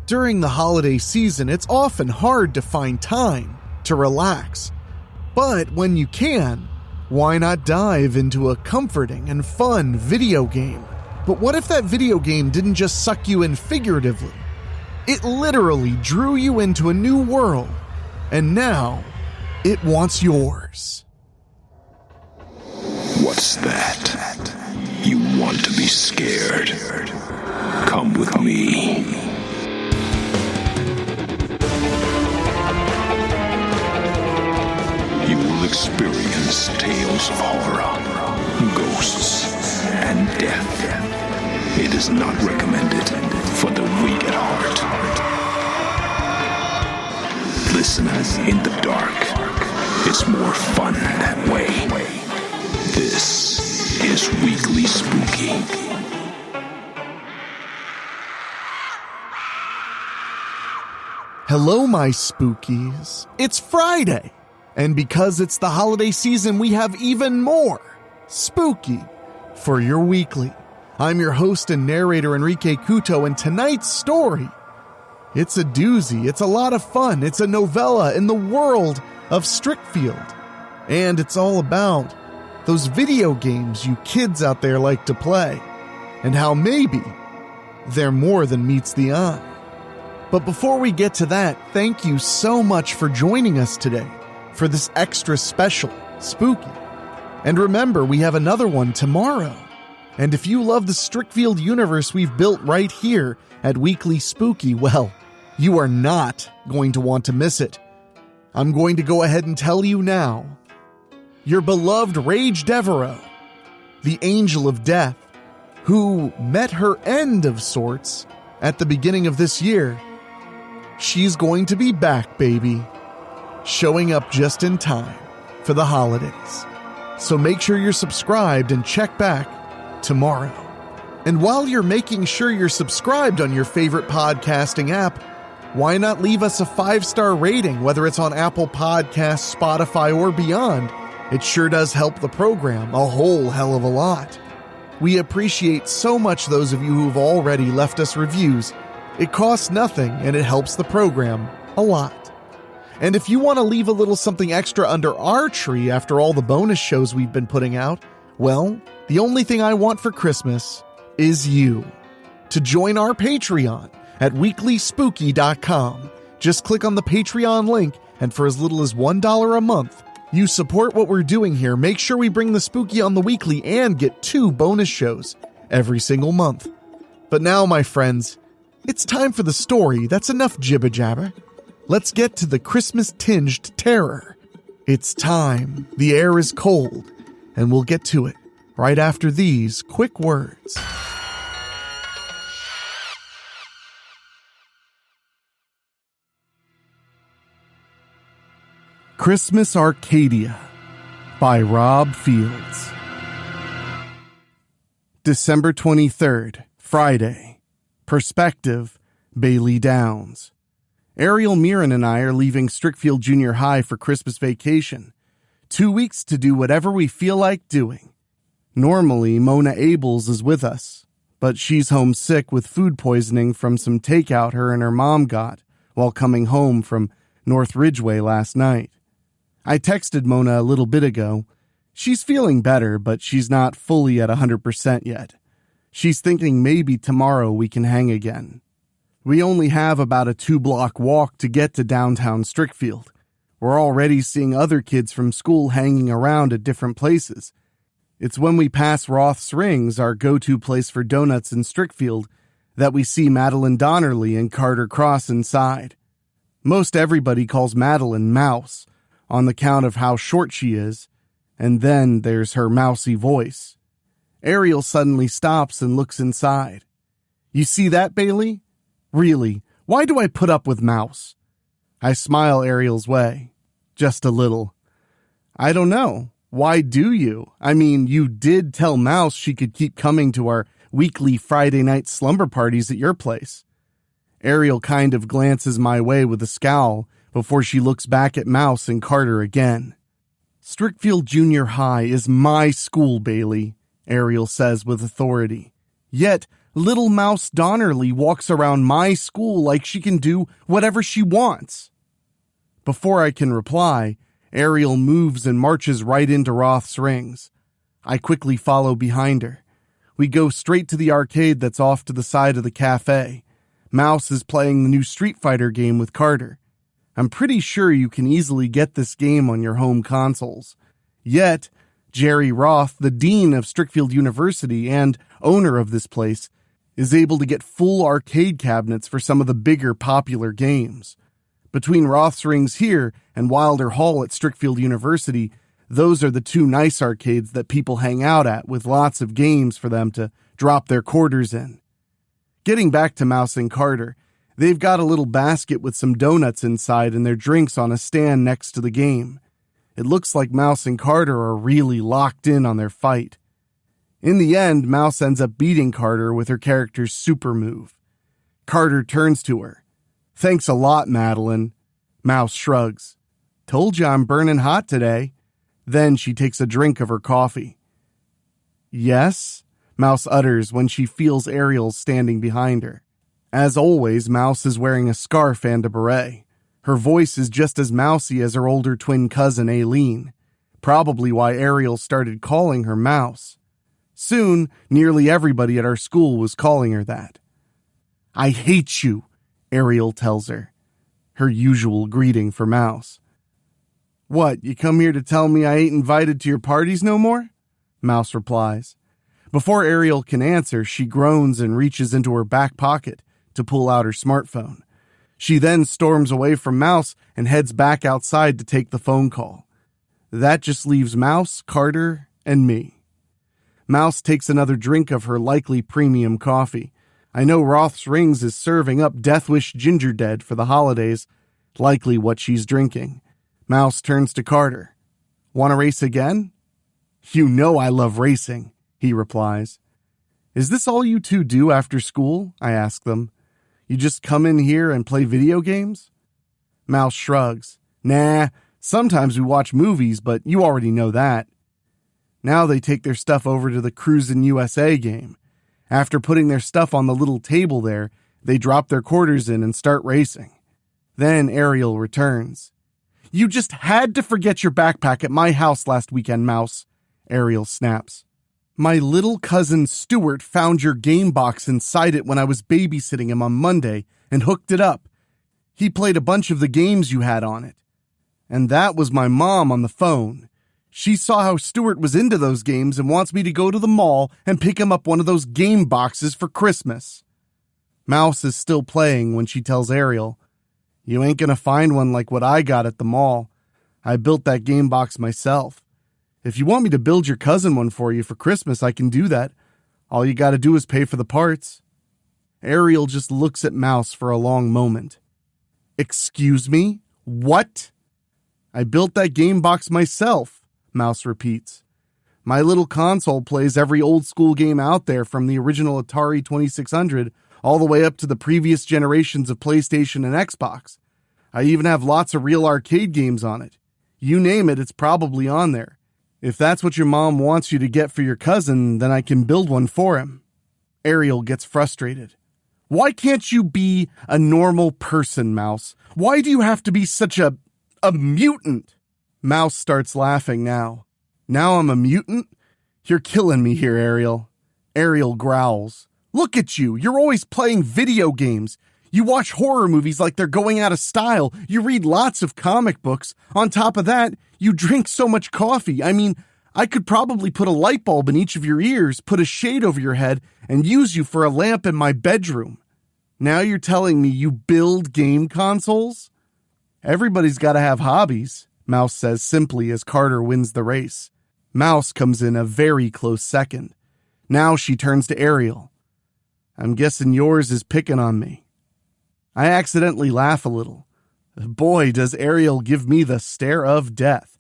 During the holiday season, it's often hard to find time to relax. But when you can, why not dive into a comforting and fun video game? But what if that video game didn't just suck you in figuratively? It literally drew you into a new world, and now it wants yours. What's that? You want to be scared? Come with me. You will experience tales of horror, ghosts, and death. It is not recommended for the weak at heart. Listen in the dark. It's more fun that way. This is Weekly Spooky. Hello, my spookies. It's Friday. And because it's the holiday season, we have even more spooky for your weekly. I'm your host and narrator, Enrique Couto, and tonight's story, it's a doozy. It's a lot of fun. It's a novella in the world of Strickfield. And it's all about those video games you kids out there like to play, and how maybe they're more than meets the eye. But before we get to that, thank you so much for joining us today for this extra special spooky. And remember, we have another one tomorrow. And if you love the Strickfield universe we've built right here at Weekly Spooky, well, you are not going to want to miss it. I'm going to go ahead and tell you now. Your beloved Rage Devereaux, the angel of death, who met her end of sorts at the beginning of this year, she's going to be back, baby, showing up just in time for the holidays. So make sure you're subscribed and check back tomorrow. And while you're making sure you're subscribed on your favorite podcasting app, why not leave us a 5-star rating, whether it's on Apple Podcasts, Spotify, or beyond? It sure does help the program a whole hell of a lot. We appreciate so much those of you who've already left us reviews. It costs nothing and it helps the program a lot. And if you want to leave a little something extra under our tree after all the bonus shows we've been putting out, well, the only thing I want for Christmas is you. To join our Patreon at weeklyspooky.com. Just click on the Patreon link, and for as little as $1 a month, you support what we're doing here. Make sure we bring the spooky on the weekly and get 2 bonus shows every single month. But now, my friends, it's time for the story. That's enough jibber-jabber. Let's get to the Christmas-tinged terror. It's time. The air is cold, and we'll get to it right after these quick words. Christmas Arcadia by Rob Fields. December 23rd, Friday. Perspective, Bailey Downs. Arial Mirren and I are leaving Strickfield Junior High for Christmas vacation. 2 weeks to do whatever we feel like doing. Normally, Mona Abels is with us, but she's homesick with food poisoning from some takeout her and her mom got while coming home from North Ridgeway last night. I texted Mona a little bit ago. She's feeling better, but she's not fully at 100% yet. She's thinking maybe tomorrow we can hang again. We only have about a 2-block walk to get to downtown Strickfield. We're already seeing other kids from school hanging around at different places. It's when we pass Roth's Rings, our go-to place for donuts in Strickfield, that we see Madelyne Donnerly and Carter Cross inside. Most everybody calls Madelyne Mouse, on the count of how short she is, and then there's her mousy voice. Ariel suddenly stops and looks inside. You see that, Bailey? Really, why do I put up with Mouse? I smile Ariel's way. Just a little. I don't know. Why do you? I mean, you did tell Mouse she could keep coming to our weekly Friday night slumber parties at your place. Ariel kind of glances my way with a scowl before she looks back at Mouse and Carter again. Strickfield Junior High is my school, Bailey, Ariel says with authority. Yet, Little Mouse Donnerly walks around my school like she can do whatever she wants. Before I can reply, Arial moves and marches right into Roth's rings. I quickly follow behind her. We go straight to the arcade that's off to the side of the cafe. Mouse is playing the new Street Fighter game with Carter. I'm pretty sure you can easily get this game on your home consoles. Yet, Jerry Roth, the dean of Strickfield University and owner of this place, is able to get full arcade cabinets for some of the bigger popular games. Between Roth's rings here and Wilder Hall at Strickfield University, those are the two nice arcades that people hang out at with lots of games for them to drop their quarters in. Getting back to Mouse and Carter, they've got a little basket with some donuts inside and their drinks on a stand next to the game. It looks like Mouse and Carter are really locked in on their fight. In the end, Mouse ends up beating Carter with her character's super move. Carter turns to her. "Thanks a lot, Madelyne." Mouse shrugs. "Told you I'm burning hot today." Then she takes a drink of her coffee. "Yes?" Mouse utters when she feels Arial standing behind her. As always, Mouse is wearing a scarf and a beret. Her voice is just as mousy as her older twin cousin Aileen, probably why Arial started calling her Mouse. Soon, nearly everybody at our school was calling her that. "I hate you," Arial tells her, her usual greeting for Mouse. "What, you come here to tell me I ain't invited to your parties no more?" Mouse replies. Before Arial can answer, she groans and reaches into her back pocket to pull out her smartphone. She then storms away from Mouse and heads back outside to take the phone call. That just leaves Mouse, Carter, and me. Mouse takes another drink of her likely premium coffee. I know Roth's Rings is serving up Death Wish Ginger Dead for the holidays, likely what she's drinking. Mouse turns to Carter. "Want to race again?" "You know I love racing," he replies. "Is this all you two do after school?" I ask them. "You just come in here and play video games?" Mouse shrugs. "Nah, sometimes we watch movies, but you already know that." Now they take their stuff over to the Cruisin' USA game. After putting their stuff on the little table there, they drop their quarters in and start racing. Then Arial returns. "You just had to forget your backpack at my house last weekend, Mouse," Arial snaps. "My little cousin Stuart found your game box inside it when I was babysitting him on Monday and hooked it up. He played a bunch of the games you had on it. And that was my mom on the phone. She saw how Stuart was into those games and wants me to go to the mall and pick him up one of those game boxes for Christmas." Mouse is still playing when she tells Arial, "You ain't gonna find one like what I got at the mall. I built that game box myself. If you want me to build your cousin one for you for Christmas, I can do that. All you gotta do is pay for the parts." Arial just looks at Mouse for a long moment. "Excuse me? What?" "I built that game box myself," Mouse repeats. "My little console plays every old school game out there from the original Atari 2600 all the way up to the previous generations of PlayStation and Xbox. I even have lots of real arcade games on it. You name it, it's probably on there. If that's what your mom wants you to get for your cousin, then I can build one for him." Arial gets frustrated. "Why can't you be a normal person, Mouse? Why do you have to be such a mutant?" Mouse starts laughing now. "Now I'm a mutant? You're killing me here, Arial." Arial growls. "Look at you. You're always playing video games. You watch horror movies like they're going out of style. You read lots of comic books. On top of that, you drink so much coffee. I mean, I could probably put a light bulb in each of your ears, put a shade over your head, and use you for a lamp in my bedroom. Now you're telling me you build game consoles?" "Everybody's got to have hobbies," Mouse says simply as Carter wins the race. Mouse comes in a very close second. Now she turns to Arial. "I'm guessing yours is picking on me." I accidentally laugh a little. Boy, does Arial give me the stare of death.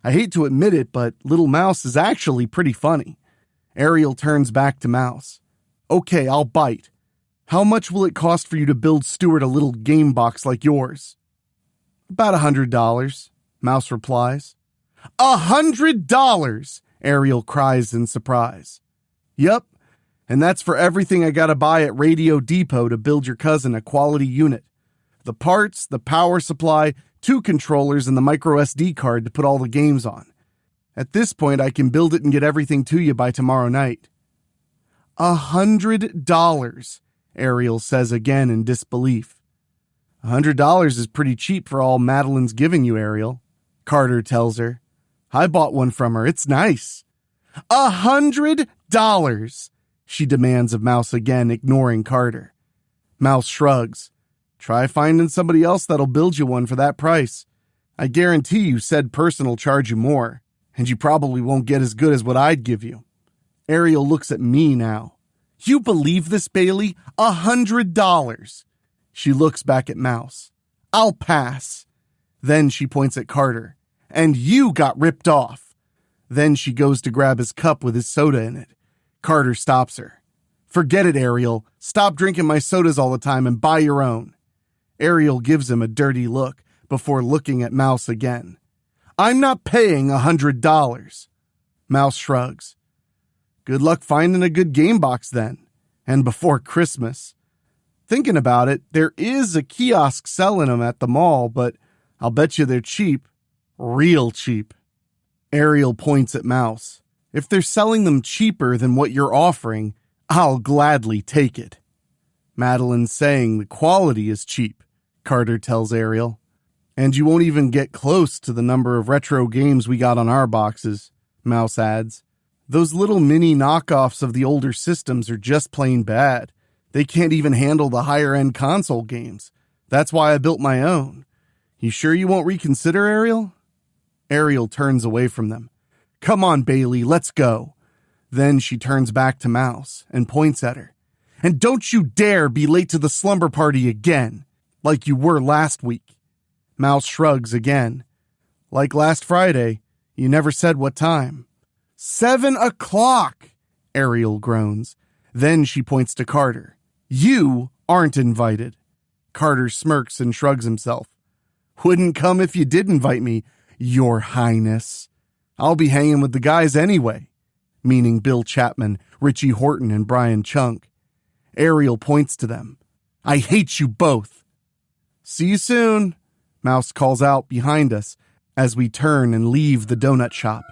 I hate to admit it, but little Mouse is actually pretty funny. Arial turns back to Mouse. "Okay, I'll bite. How much will it cost for you to build Stuart a little game box like yours?" "About $100, Mouse replies. $100! Arial cries in surprise. "Yup, And that's for everything I gotta buy at Radio Depot to build your cousin a quality unit. The parts, the power supply, 2 controllers, and the micro SD card to put all the games on. At this point, I can build it and get everything to you by tomorrow night. $100, Ariel says again in disbelief. $100 is pretty cheap for all Madelyne's giving you, Ariel, Carter tells her. I bought one from her. It's nice. $100, she demands of Mouse again, ignoring Carter. Mouse shrugs. Try finding somebody else that'll build you one for that price. I guarantee you said person will charge you more, and you probably won't get as good as what I'd give you. Ariel looks at me now. You believe this, Bailey? $100. She looks back at Mouse. I'll pass. Then she points at Carter. And you got ripped off. Then she goes to grab his cup with his soda in it. Carter stops her. Forget it, Ariel. Stop drinking my sodas all the time and buy your own. Ariel gives him a dirty look before looking at Mouse again. I'm not paying $100. Mouse shrugs. Good luck finding a good game box then. And before Christmas. Thinking about it, there is a kiosk selling them at the mall, but I'll bet you they're cheap. Real cheap. Ariel points at Mouse. If they're selling them cheaper than what you're offering, I'll gladly take it. Madelyne's saying the quality is cheap, Carter tells Ariel. And you won't even get close to the number of retro games we got on our boxes, Mouse adds. Those little mini knockoffs of the older systems are just plain bad. They can't even handle the higher-end console games. That's why I built my own. You sure you won't reconsider, Ariel? Ariel turns away from them. Come on, Bailey, let's go. Then she turns back to Mouse and points at her. And don't you dare be late to the slumber party again, like you were last week. Mouse shrugs again. Like last Friday, you never said what time. 7 o'clock, Ariel groans. Then she points to Carter. You aren't invited. Carter smirks and shrugs himself. Wouldn't come if you did invite me, Your Highness. I'll be hanging with the guys anyway, meaning Bill Chapman, Richie Horton, and Brian Chunk. Ariel points to them. I hate you both. See you soon, Mouse calls out behind us as we turn and leave the donut shop.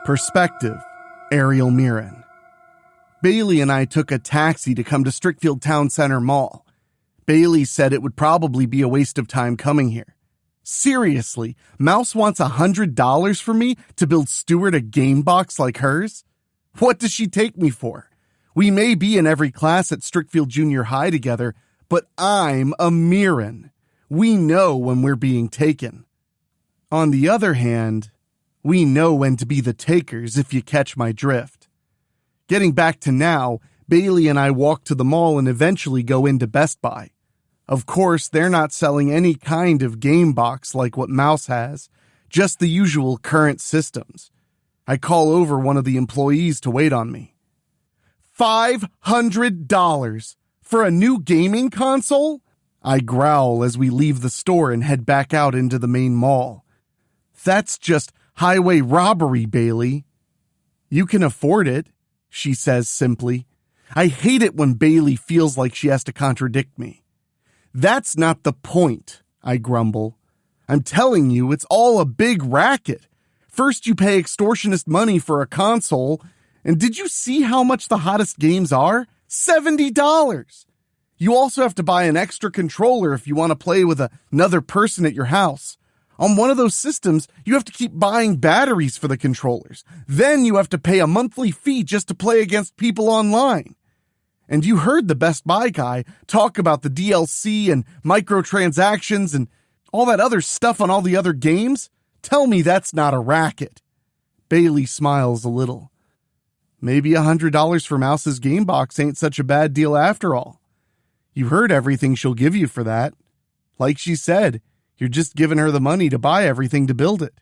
Perspective, Arial Mirren. Bailey and I took a taxi to come to Strickfield Towne Centre Mall. Bailey said it would probably be a waste of time coming here. Seriously, Mouse wants $100 from me to build Stuart a game box like hers? What does she take me for? We may be in every class at Strickfield Junior High together, but I'm a Mirren. We know when we're being taken. On the other hand, we know when to be the takers, if you catch my drift. Getting back to now, Bailey and I walk to the mall and eventually go into Best Buy. Of course, they're not selling any kind of game box like what Mouse has, just the usual current systems. I call over one of the employees to wait on me. $500 for a new gaming console? I growl as we leave the store and head back out into the main mall. That's just highway robbery, Bailey. You can afford it, she says simply. I hate it when Bailey feels like she has to contradict me. That's not the point, I grumble. I'm telling you, it's all a big racket. First you pay extortionist money for a console, and did you see how much the hottest games are? $70! You also have to buy an extra controller if you want to play with another person at your house. On one of those systems, you have to keep buying batteries for the controllers. Then you have to pay a monthly fee just to play against people online. And you heard the Best Buy guy talk about the DLC and microtransactions and all that other stuff on all the other games. Tell me that's not a racket. Bailey smiles a little. Maybe $100 for Mouse's game box ain't such a bad deal after all. You heard everything she'll give you for that. Like she said, you're just giving her the money to buy everything to build it.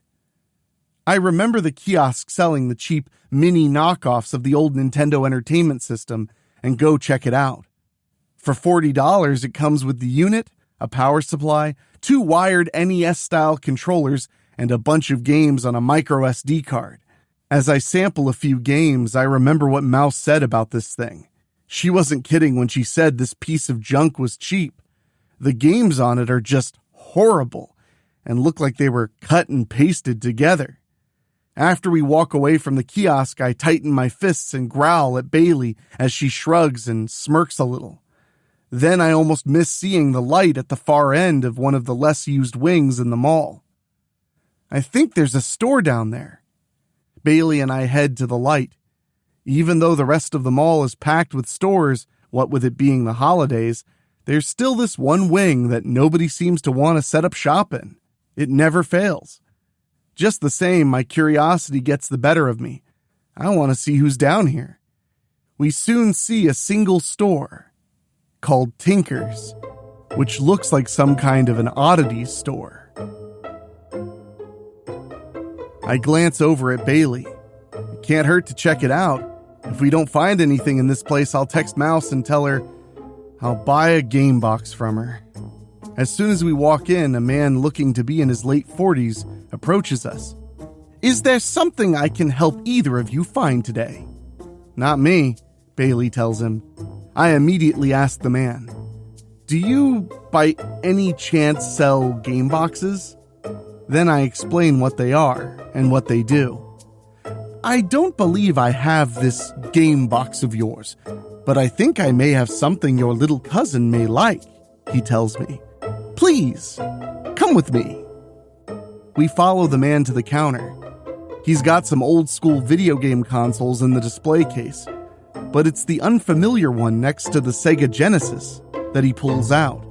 I remember the kiosk selling the cheap mini knockoffs of the old Nintendo Entertainment System and go check it out. For $40, it comes with the unit, a power supply, 2 wired NES-style controllers, and a bunch of games on a micro SD card. As I sample a few games, I remember what Mouse said about this thing. She wasn't kidding when she said this piece of junk was cheap. The games on it are just horrible and look like they were cut and pasted together. After we walk away from the kiosk, I tighten my fists and growl at Bailey as she shrugs and smirks a little. Then I almost miss seeing the light at the far end of one of the less used wings in the mall. I think there's a store down there. Bailey and I head to the light. Even though the rest of the mall is packed with stores, what with it being the holidays, there's still this one wing that nobody seems to want to set up shop in. It never fails. Just the same, my curiosity gets the better of me. I want to see who's down here. We soon see a single store called Tiinker's, which looks like some kind of an oddities store. I glance over at Bailey. It can't hurt to check it out. If we don't find anything in this place, I'll text Mouse and tell her I'll buy a game box from her. As soon as we walk in, a man looking to be in his late 40s approaches us. Is there something I can help either of you find today? Not me, Bailey tells him. I immediately ask the man, do you, by any chance, sell game boxes? Then I explain what they are and what they do. I don't believe I have this game box of yours, but I think I may have something your little cousin may like, he tells me. Please, come with me. We follow the man to the counter. He's got some old-school video game consoles in the display case, but it's the unfamiliar one next to the Sega Genesis that he pulls out.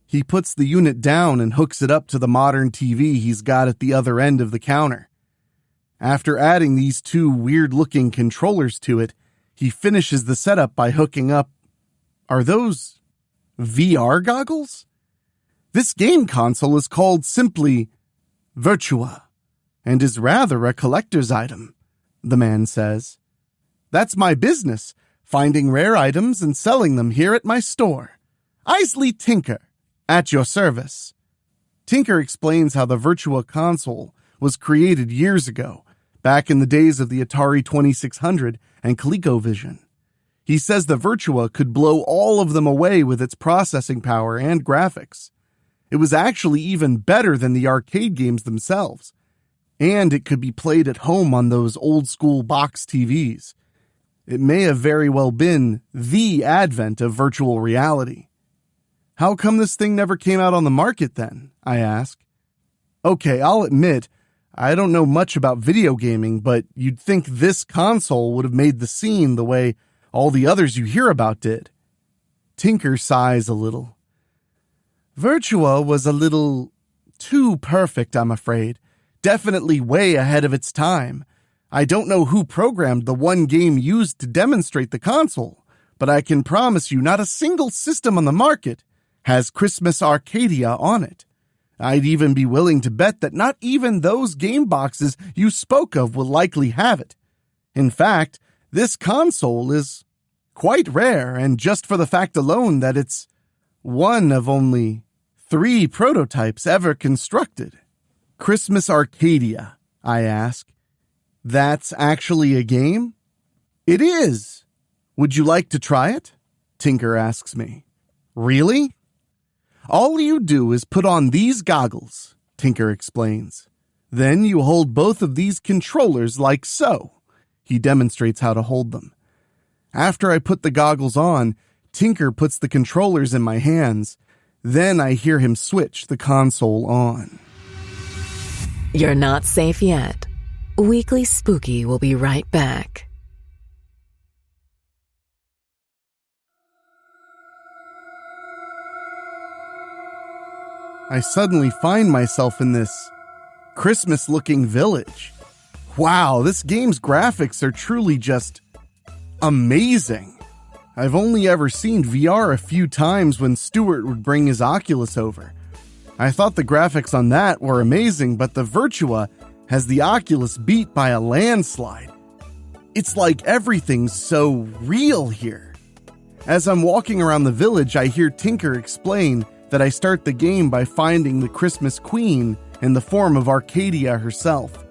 He puts the unit down and hooks it up to the modern TV he's got at the other end of the counter. After adding these two weird-looking controllers to it, he finishes the setup by hooking up... Are those VR goggles? This game console is called simply Virtua, and is rather a collector's item, the man says. That's my business, finding rare items and selling them here at my store. Isley Tiinker, at your service. Tiinker explains how the Virtua console was created years ago, back in the days of the Atari 2600 and ColecoVision. He says the Virtua could blow all of them away with its processing power and graphics. It was actually even better than the arcade games themselves, and it could be played at home on those old-school box TVs. It may have very well been the advent of virtual reality. How come this thing never came out on the market then? I ask. Okay, I'll admit, I don't know much about video gaming, but you'd think this console would have made the scene the way all the others you hear about did. Tiinker sighs a little. Virtua was a little too perfect, I'm afraid. Definitely way ahead of its time. I don't know who programmed the one game used to demonstrate the console, but I can promise you not a single system on the market has Christmas Arcadia on it. I'd even be willing to bet that not even those game boxes you spoke of will likely have it. In fact, this console is quite rare, and just for the fact alone that it's one of only 3 prototypes ever constructed. Christmas Arcadia, I ask. That's actually a game? It is. Would you like to try it? Tiinker asks me. Really? All you do is put on these goggles, Tiinker explains. Then you hold both of these controllers like so. He demonstrates how to hold them. After I put the goggles on, Tiinker puts the controllers in my hands. Then I hear him switch the console on. You're not safe yet. Weekly Spooky will be right back. I suddenly find myself in this Christmas-looking village. Wow, this game's graphics are truly just amazing. I've only ever seen VR a few times when Stuart would bring his Oculus over. I thought the graphics on that were amazing, but the Virtua has the Oculus beat by a landslide. It's like everything's so real here. As I'm walking around the village, I hear Tiinker explain that I start the game by finding the Christmas Queen in the form of Arcadia herself.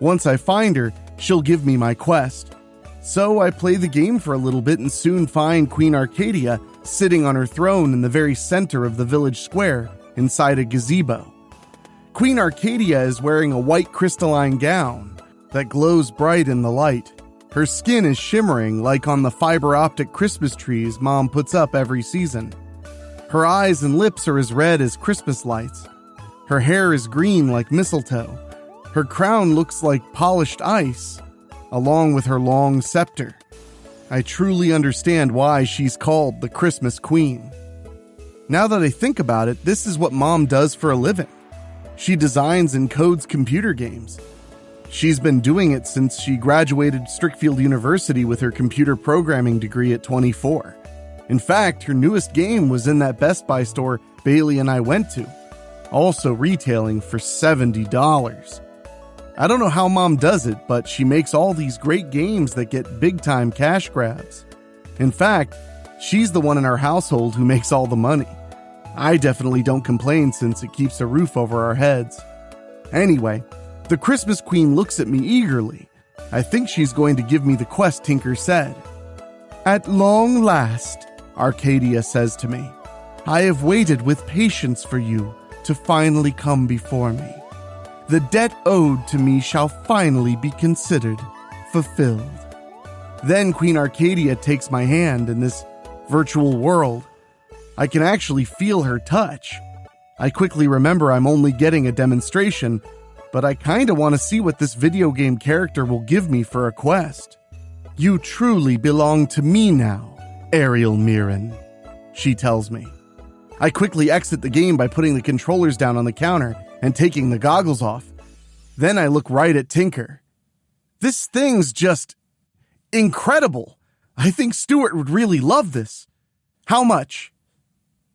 Once I find her, she'll give me my quest. So I play the game for a little bit and soon find Queen Arcadia sitting on her throne in the very center of the village square inside a gazebo. Queen Arcadia is wearing a white crystalline gown that glows bright in the light. Her skin is shimmering like on the fiber optic Christmas trees Mom puts up every season. Her eyes and lips are as red as Christmas lights. Her hair is green like mistletoe. Her crown looks like polished ice, along with her long scepter. I truly understand why she's called the Christmas Queen. Now that I think about it, this is what Mom does for a living. She designs and codes computer games. She's been doing it since she graduated Strickfield University with her computer programming degree at 24. In fact, her newest game was in that Best Buy store Bailey and I went to, also retailing for $70. I don't know how Mom does it, but she makes all these great games that get big-time cash grabs. In fact, she's the one in our household who makes all the money. I definitely don't complain since it keeps a roof over our heads. Anyway, the Christmas Queen looks at me eagerly. I think she's going to give me the quest Tiinker said. "At long last," Arcadia says to me, "I have waited with patience for you to finally come before me. The debt owed to me shall finally be considered fulfilled." Then Queen Arcadia takes my hand in this virtual world. I can actually feel her touch. I quickly remember I'm only getting a demonstration, but I kinda want to see what this video game character will give me for a quest. "You truly belong to me now, Arial Mirren," she tells me. I quickly exit the game by putting the controllers down on the counter and taking the goggles off. Then I look right at Tiinker. This thing's just incredible. I think Stuart would really love this. "How much?"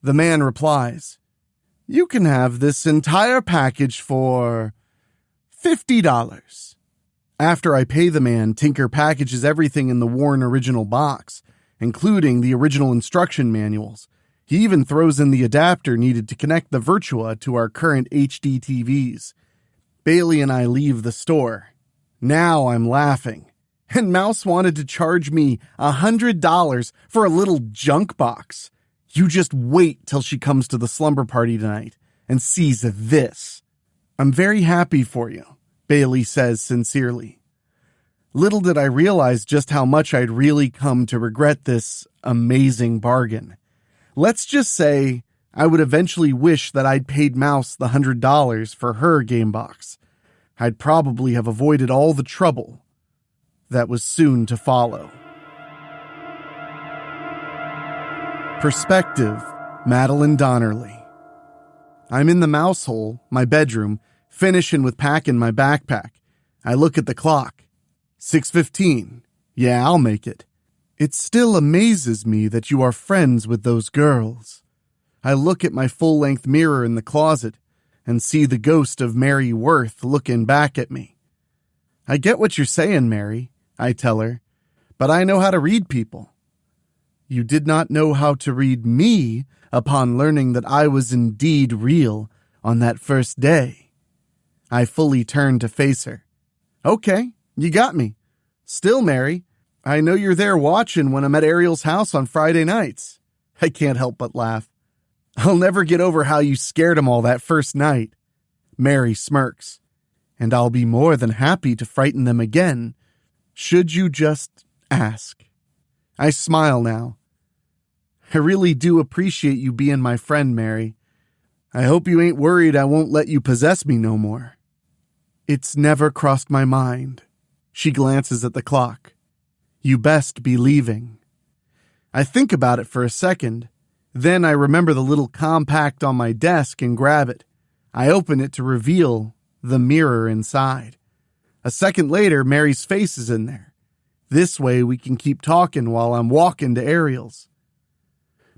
The man replies, "You can have this entire package for $50. After I pay the man, Tiinker packages everything in the worn original box, including the original instruction manuals. He even throws in the adapter needed to connect the Virtua to our current HD TVs. Bailey and I leave the store. Now I'm laughing. And Mouse wanted to charge me $100 for a little junk box. You just wait till she comes to the slumber party tonight and sees this. "I'm very happy for you," Bailey says sincerely. Little did I realize just how much I'd really come to regret this amazing bargain. Let's just say I would eventually wish that I'd paid Mouse the $100 for her game box. I'd probably have avoided all the trouble that was soon to follow. Perspective, Madelyne Donnerly. I'm in the mouse hole, my bedroom, finishing with packing my backpack. I look at the clock. 6:15. Yeah, I'll make it. It still amazes me that you are friends with those girls. I look at my full-length mirror in the closet and see the ghost of Mary Worth looking back at me. "I get what you're saying, Mary," I tell her, "but I know how to read people." "You did not know how to read me upon learning that I was indeed real on that first day." I fully turn to face her. "Okay, you got me. Still, Mary, I know you're there watching when I'm at Ariel's house on Friday nights." I can't help but laugh. "I'll never get over how you scared them all that first night." Mary smirks. "And I'll be more than happy to frighten them again, should you just ask." I smile now. "I really do appreciate you being my friend, Mary. I hope you ain't worried I won't let you possess me no more." "It's never crossed my mind." She glances at the clock. "You best be leaving." I think about it for a second. Then I remember the little compact on my desk and grab it. I open it to reveal the mirror inside. A second later, Mary's face is in there. This way we can keep talking while I'm walking to Ariel's.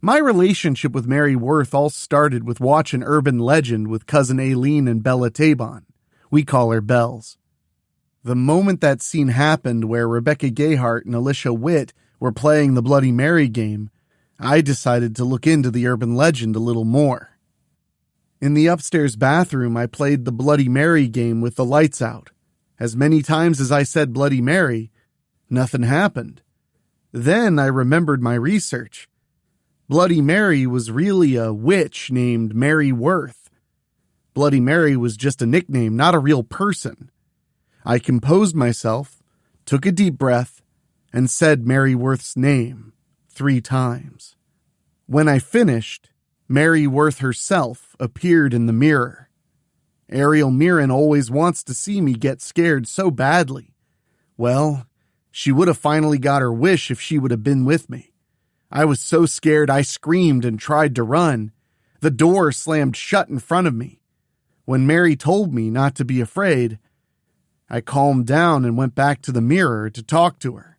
My relationship with Mary Worth all started with watching Urban Legend with cousin Aileen and Bella Tabon. We call her Bells. The moment that scene happened where Rebecca Gayhart and Alicia Witt were playing the Bloody Mary game, I decided to look into the Urban Legend a little more. In the upstairs bathroom, I played the Bloody Mary game with the lights out. As many times as I said Bloody Mary, nothing happened. Then I remembered my research. Bloody Mary was really a witch named Mary Worth. Bloody Mary was just a nickname, not a real person. I composed myself, took a deep breath, and said Mary Worth's name 3 times. When I finished, Mary Worth herself appeared in the mirror. Arial Mirren always wants to see me get scared so badly. Well, she would have finally got her wish if she would have been with me. I was so scared I screamed and tried to run. The door slammed shut in front of me. When Mary told me not to be afraid, I calmed down and went back to the mirror to talk to her.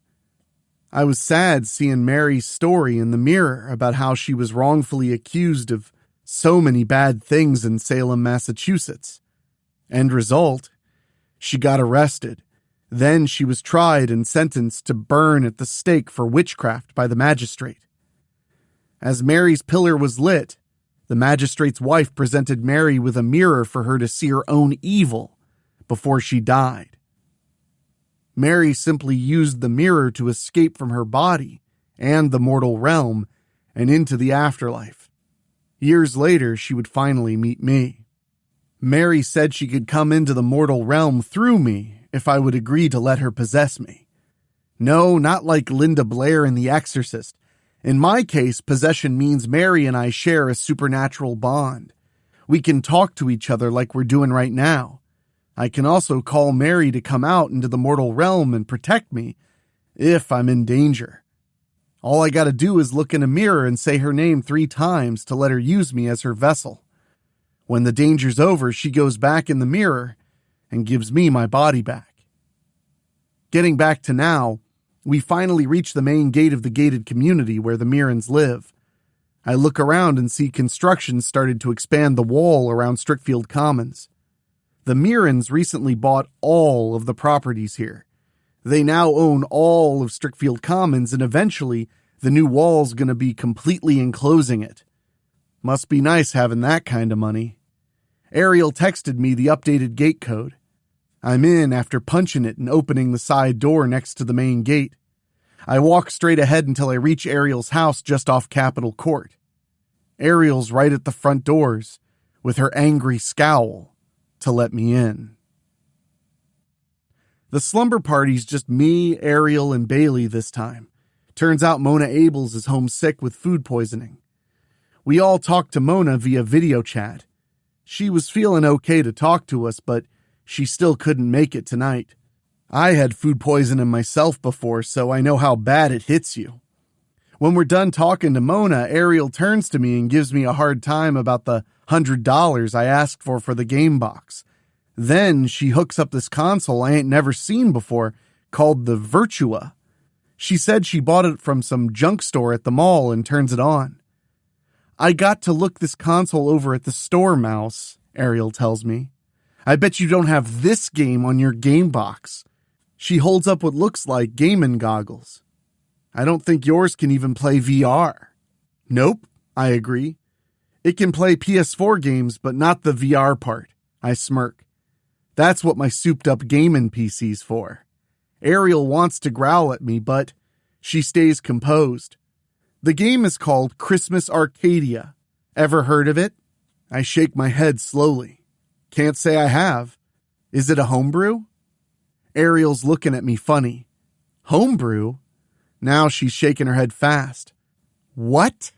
I was sad seeing Mary's story in the mirror about how she was wrongfully accused of so many bad things in Salem, Massachusetts. End result, she got arrested. Then she was tried and sentenced to burn at the stake for witchcraft by the magistrate. As Mary's pillar was lit, the magistrate's wife presented Mary with a mirror for her to see her own evil before she died. Mary simply used the mirror to escape from her body and the mortal realm and into the afterlife. Years later, she would finally meet me. Mary said she could come into the mortal realm through me if I would agree to let her possess me. No, not like Linda Blair in The Exorcist. In my case, possession means Mary and I share a supernatural bond. We can talk to each other like we're doing right now. I can also call Mary to come out into the mortal realm and protect me if I'm in danger. All I gotta do is look in a mirror and say her name 3 times to let her use me as her vessel. When the danger's over, she goes back in the mirror and gives me my body back. Getting back to now, we finally reach the main gate of the gated community where the Mirrens live. I look around and see construction started to expand the wall around Strickfield Commons. The Mirrens recently bought all of the properties here. They now own all of Strickfield Commons, and eventually the new wall's gonna be completely enclosing it. Must be nice having that kind of money. Arial texted me the updated gate code. I'm in after punching it and opening the side door next to the main gate. I walk straight ahead until I reach Arial's house just off Capitol Court. Arial's right at the front doors with her angry scowl to let me in. The slumber party's just me, Arial, and Bailey this time. Turns out Mona Abels is homesick with food poisoning. We all talked to Mona via video chat. She was feeling okay to talk to us, but she still couldn't make it tonight. I had food poisoning myself before, so I know how bad it hits you. When we're done talking to Mona, Arial turns to me and gives me a hard time about the $100 I asked for the game box. Then she hooks up this console I ain't never seen before called the Virtua. She said she bought it from some junk store at the mall and turns it on. I got to look this console over at the store, Mouse, Arial tells me. I bet you don't have this game on your game box. She holds up what looks like gaming goggles. I don't think yours can even play VR. Nope, I agree. It can play PS4 games, but not the VR part. I smirk. That's what my souped-up gaming PC's for. Arial wants to growl at me, but she stays composed. The game is called Christmas Arcadia. Ever heard of it? I shake my head slowly. Can't say I have. Is it a homebrew? Arial's looking at me funny. Homebrew? Now she's shaking her head fast. What?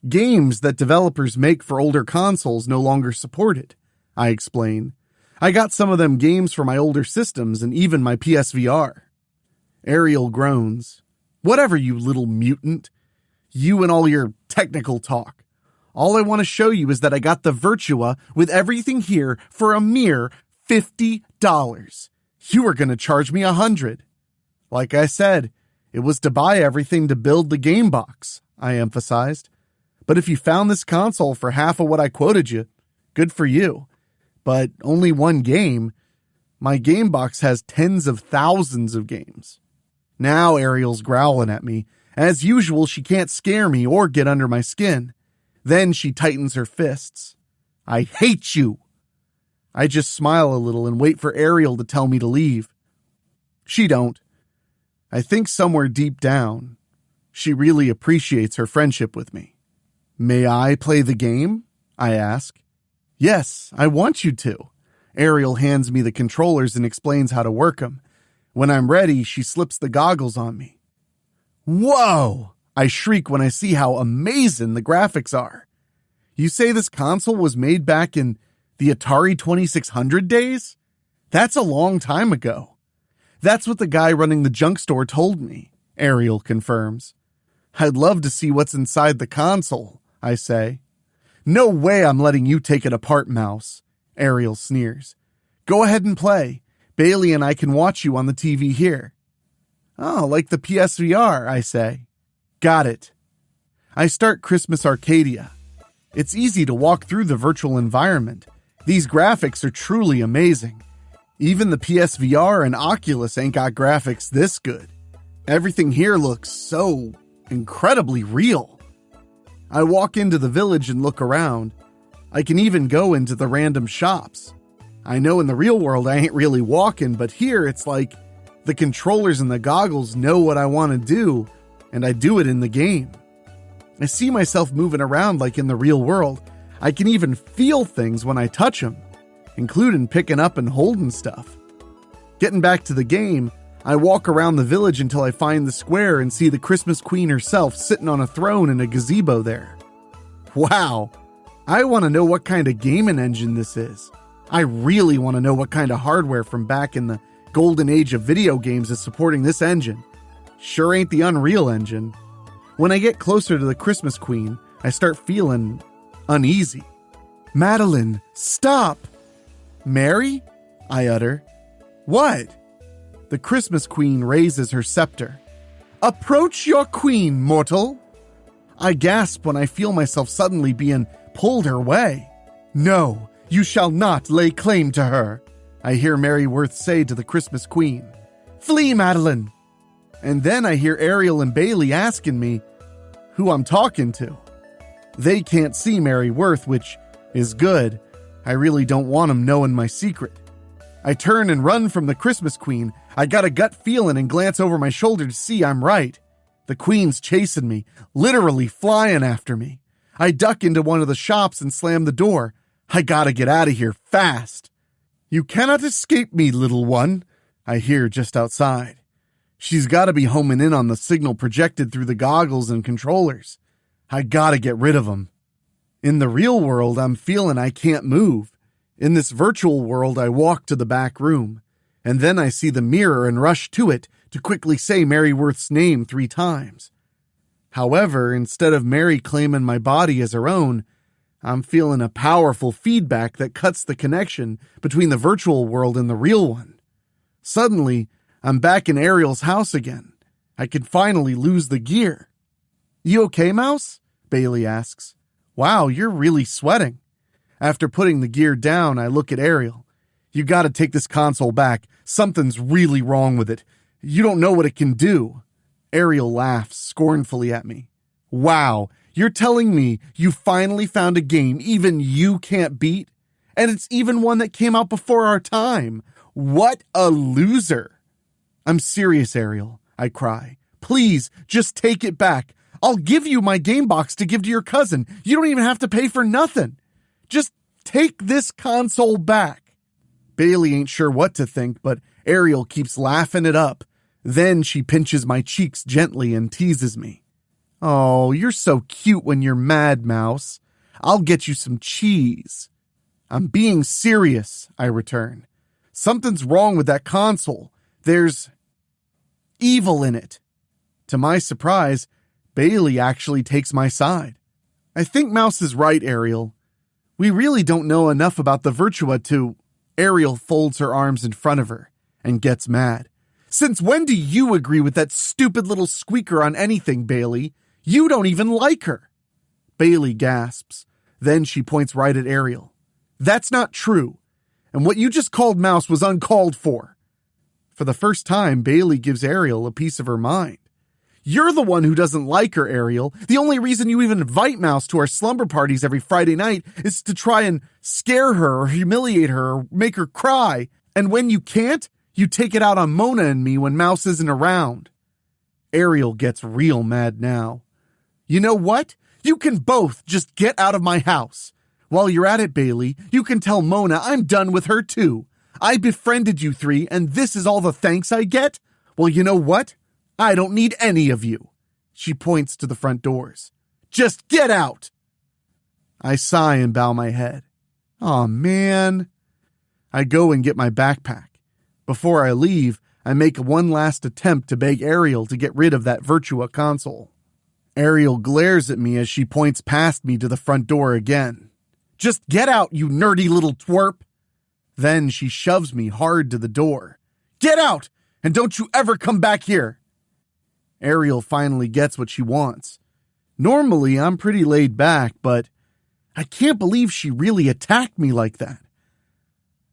Games that developers make for older consoles no longer support it, I explain. I got some of them games for my older systems and even my PSVR. Arial groans. Whatever, you little mutant. You and all your technical talk. All I want to show you is that I got the Virtua with everything here for a mere $50. You were going to charge me $100. Like I said, it was to buy everything to build the game box, I emphasized. But if you found this console for half of what I quoted you, good for you. But only one game. My game box has tens of thousands of games. Now Arial's growling at me. As usual, she can't scare me or get under my skin. Then she tightens her fists. I hate you. I just smile a little and wait for Ariel to tell me to leave. She don't. I think somewhere deep down, she really appreciates her friendship with me. May I play the game? I ask. Yes, I want you to. Ariel hands me the controllers and explains how to work them. When I'm ready, she slips the goggles on me. Whoa! I shriek when I see how amazing the graphics are. You say this console was made back in the Atari 2600 days? That's a long time ago. That's what the guy running the junk store told me, Ariel confirms. I'd love to see what's inside the console, I say. No way I'm letting you take it apart, Mouse, Ariel sneers. Go ahead and play. Bailey and I can watch you on the TV here. Oh, like the PSVR, I say. Got it. I start Christmas Arcadia. It's easy to walk through the virtual environment. These graphics are truly amazing. Even the PSVR and Oculus ain't got graphics this good. Everything here looks so incredibly real. I walk into the village and look around. I can even go into the random shops. I know in the real world I ain't really walking, but here it's like the controllers and the goggles know what I want to do, and I do it in the game. I see myself moving around like in the real world. I can even feel things when I touch them, including picking up and holding stuff. Getting back to the game, I walk around the village until I find the square and see the Christmas Queen herself sitting on a throne in a gazebo there. Wow, I want to know what kind of gaming engine this is. I really want to know what kind of hardware from back in the golden age of video games is supporting this engine. Sure ain't the Unreal Engine. When I get closer to the Christmas Queen, I start feeling uneasy. Madelyne, stop! Mary? I utter. What? The Christmas Queen raises her scepter. Approach your queen, mortal! I gasp when I feel myself suddenly being pulled her way. No, you shall not lay claim to her, I hear Mary Worth say to the Christmas Queen. Flee, Madelyne! And then I hear Ariel and Bailey asking me who I'm talking to. They can't see Mary Worth, which is good. I really don't want them knowing my secret. I turn and run from the Christmas Queen. I got a gut feeling and glance over my shoulder to see I'm right. The Queen's chasing me, literally flying after me. I duck into one of the shops and slam the door. I gotta get out of here fast. You cannot escape me, little one, I hear just outside. She's gotta be homing in on the signal projected through the goggles and controllers. I gotta get rid of them. In the real world, I'm feeling I can't move. In this virtual world, I walk to the back room, and then I see the mirror and rush to it to quickly say Mary Worth's name 3 times. However, instead of Mary claiming my body as her own, I'm feeling a powerful feedback that cuts the connection between the virtual world and the real one. Suddenly, I'm back in Ariel's house again. I can finally lose the gear. You okay, Mouse? Bailey asks. Wow, you're really sweating. After putting the gear down, I look at Ariel. You gotta take this console back. Something's really wrong with it. You don't know what it can do. Ariel laughs scornfully at me. Wow, you're telling me you finally found a game even you can't beat? And it's even one that came out before our time. What a loser. I'm serious, Ariel, I cry. Please, just take it back. I'll give you my game box to give to your cousin. You don't even have to pay for nothing. Just take this console back. Bailey ain't sure what to think, but Ariel keeps laughing it up. Then she pinches my cheeks gently and teases me. Oh, you're so cute when you're mad, Mouse. I'll get you some cheese. I'm being serious, I return. Something's wrong with that console. There's evil in it. To my surprise, Bailey actually takes my side. I think Mouse is right, Ariel. We really don't know enough about the Virtua to... Ariel folds her arms in front of her and gets mad. Since when do you agree with that stupid little squeaker on anything, Bailey? You don't even like her. Bailey gasps. Then she points right at Ariel. That's not true. And what you just called Mouse was uncalled for. For the first time, Bailey gives Ariel a piece of her mind. You're the one who doesn't like her, Ariel. The only reason you even invite Mouse to our slumber parties every Friday night is to try and scare her or humiliate her or make her cry. And when you can't, you take it out on Mona and me when Mouse isn't around. Ariel gets real mad now. You know what? You can both just get out of my house. While you're at it, Bailey, you can tell Mona I'm done with her too. I befriended you three, and this is all the thanks I get? Well, you know what? I don't need any of you. She points to the front doors. Just get out! I sigh and bow my head. Aw, man. I go and get my backpack. Before I leave, I make one last attempt to beg Ariel to get rid of that Virtua console. Ariel glares at me as she points past me to the front door again. Just get out, you nerdy little twerp! Then she shoves me hard to the door. Get out! And don't you ever come back here! Ariel finally gets what she wants. Normally, I'm pretty laid back, but I can't believe she really attacked me like that.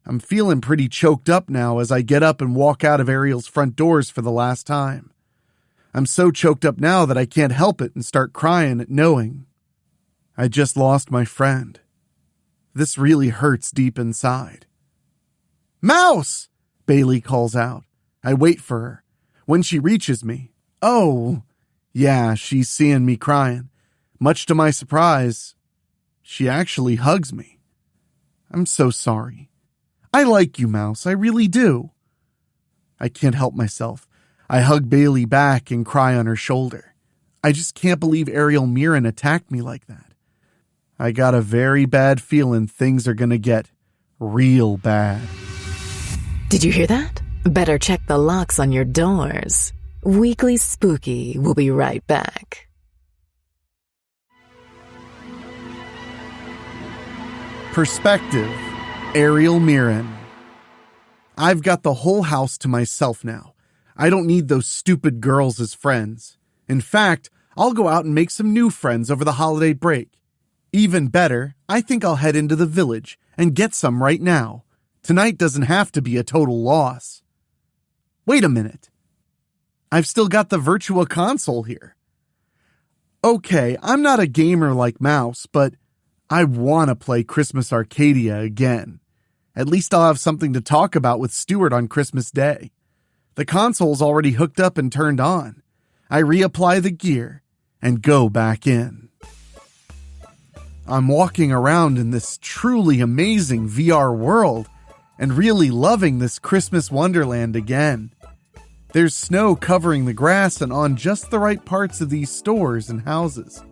I'm feeling pretty choked up now as I get up and walk out of Ariel's front doors for the last time. I'm so choked up now that I can't help it and start crying at knowing I just lost my friend. This really hurts deep inside. Mouse! Bailey calls out. I wait for her. When she reaches me, oh, yeah, she's seeing me crying. Much to my surprise, she actually hugs me. I'm so sorry. I like you, Mouse, I really do. I can't help myself. I hug Bailey back and cry on her shoulder. I just can't believe Arial Mirren attacked me like that. I got a very bad feeling things are gonna get real bad. Did you hear that? Better check the locks on your doors. Weekly Spooky will be right back. Perspective, Arial Mirren. I've got the whole house to myself now. I don't need those stupid girls as friends. In fact, I'll go out and make some new friends over the holiday break. Even better, I think I'll head into the village and get some right now. Tonight doesn't have to be a total loss. Wait a minute. I've still got the Virtua console here. Okay, I'm not a gamer like Mouse, but I want to play Christmas Arcadia again. At least I'll have something to talk about with Stuart on Christmas Day. The console's already hooked up and turned on. I reapply the gear and go back in. I'm walking around in this truly amazing VR world and really loving this Christmas wonderland again. There's snow covering the grass and on just the right parts of these stores and houses.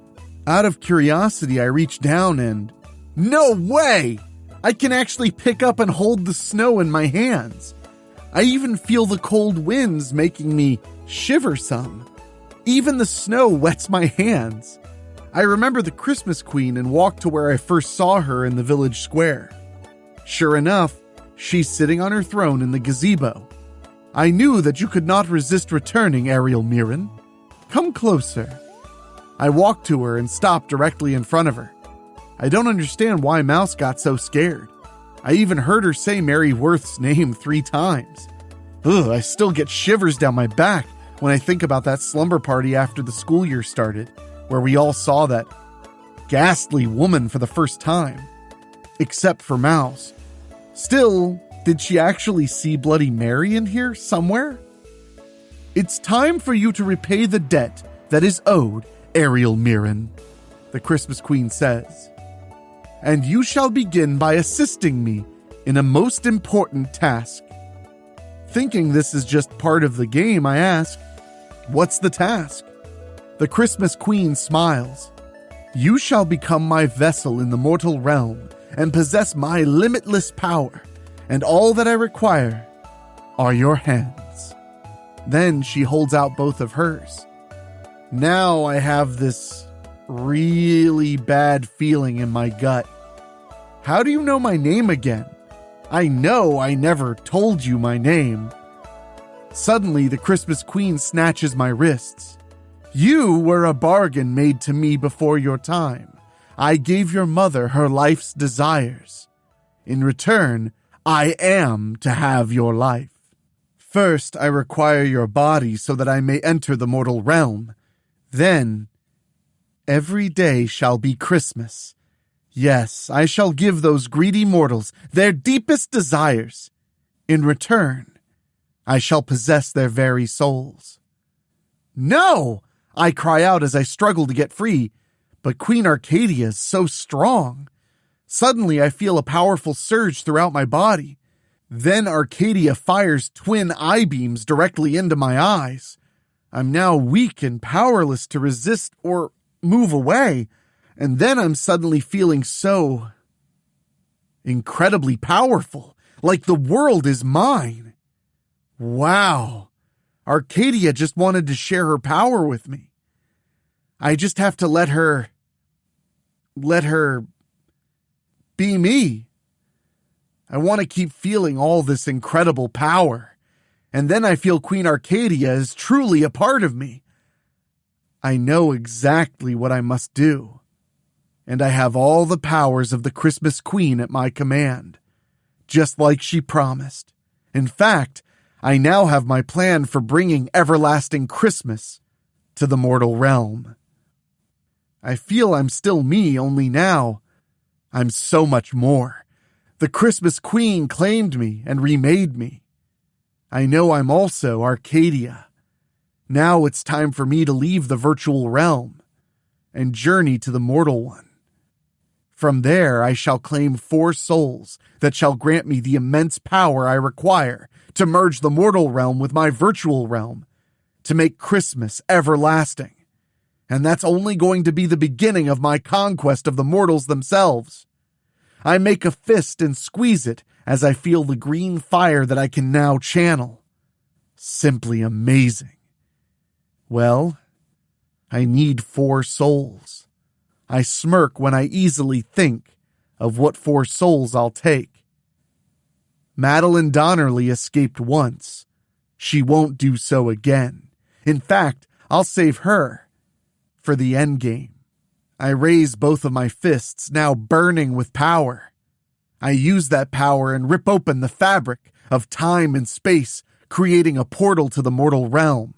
Out of curiosity, I reach down and... No way! I can actually pick up and hold the snow in my hands. I even feel the cold winds making me shiver some. Even the snow wets my hands. I remember the Christmas Queen and walk to where I first saw her in the village square. Sure enough, she's sitting on her throne in the gazebo. I knew that you could not resist returning, Arial Mirren. Come closer. I walked to her and stopped directly in front of her. I don't understand why Mouse got so scared. I even heard her say Mary Worth's name 3 times. Ugh, I still get shivers down my back when I think about that slumber party after the school year started, where we all saw that ghastly woman for the first time. Except for Mouse. Still, did she actually see Bloody Mary in here somewhere? It's time for you to repay the debt that is owed, Arial Mirren, the Christmas Queen says. And you shall begin by assisting me in a most important task. Thinking this is just part of the game, I ask, what's the task? The Christmas Queen smiles. You shall become my vessel in the mortal realm and possess my limitless power. And all that I require are your hands. Then she holds out both of hers. Now I have this really bad feeling in my gut. How do you know my name again? I know I never told you my name. Suddenly, the Christmas Queen snatches my wrists. You were a bargain made to me before your time. I gave your mother her life's desires. In return, I am to have your life. First, I require your body so that I may enter the mortal realm. Then, every day shall be Christmas. Yes, I shall give those greedy mortals their deepest desires. In return, I shall possess their very souls. No! I cry out as I struggle to get free, but Queen Arcadia is so strong. Suddenly, I feel a powerful surge throughout my body. Then Arcadia fires twin eye beams directly into my eyes. I'm now weak and powerless to resist or move away, and then I'm suddenly feeling so incredibly powerful, like the world is mine. Wow, Arcadia just wanted to share her power with me. I just have to let her be me. I want to keep feeling all this incredible power, and then I feel Queen Arcadia is truly a part of me. I know exactly what I must do, and I have all the powers of the Christmas Queen at my command, just like she promised. In fact, I now have my plan for bringing everlasting Christmas to the mortal realm. I feel I'm still me, only now I'm so much more. The Christmas Queen claimed me and remade me. I know I'm also Arcadia. Now it's time for me to leave the virtual realm and journey to the mortal one. From there, I shall claim 4 souls that shall grant me the immense power I require to merge the mortal realm with my virtual realm, to make Christmas everlasting. And that's only going to be the beginning of my conquest of the mortals themselves. I make a fist and squeeze it as I feel the green fire that I can now channel. Simply amazing. Well, I need 4 souls. I smirk when I easily think of what 4 souls I'll take. Madelyne Donnerly escaped once. She won't do so again. In fact, I'll save her for the endgame. I raise both of my fists, now burning with power. I use that power and rip open the fabric of time and space, creating a portal to the mortal realm.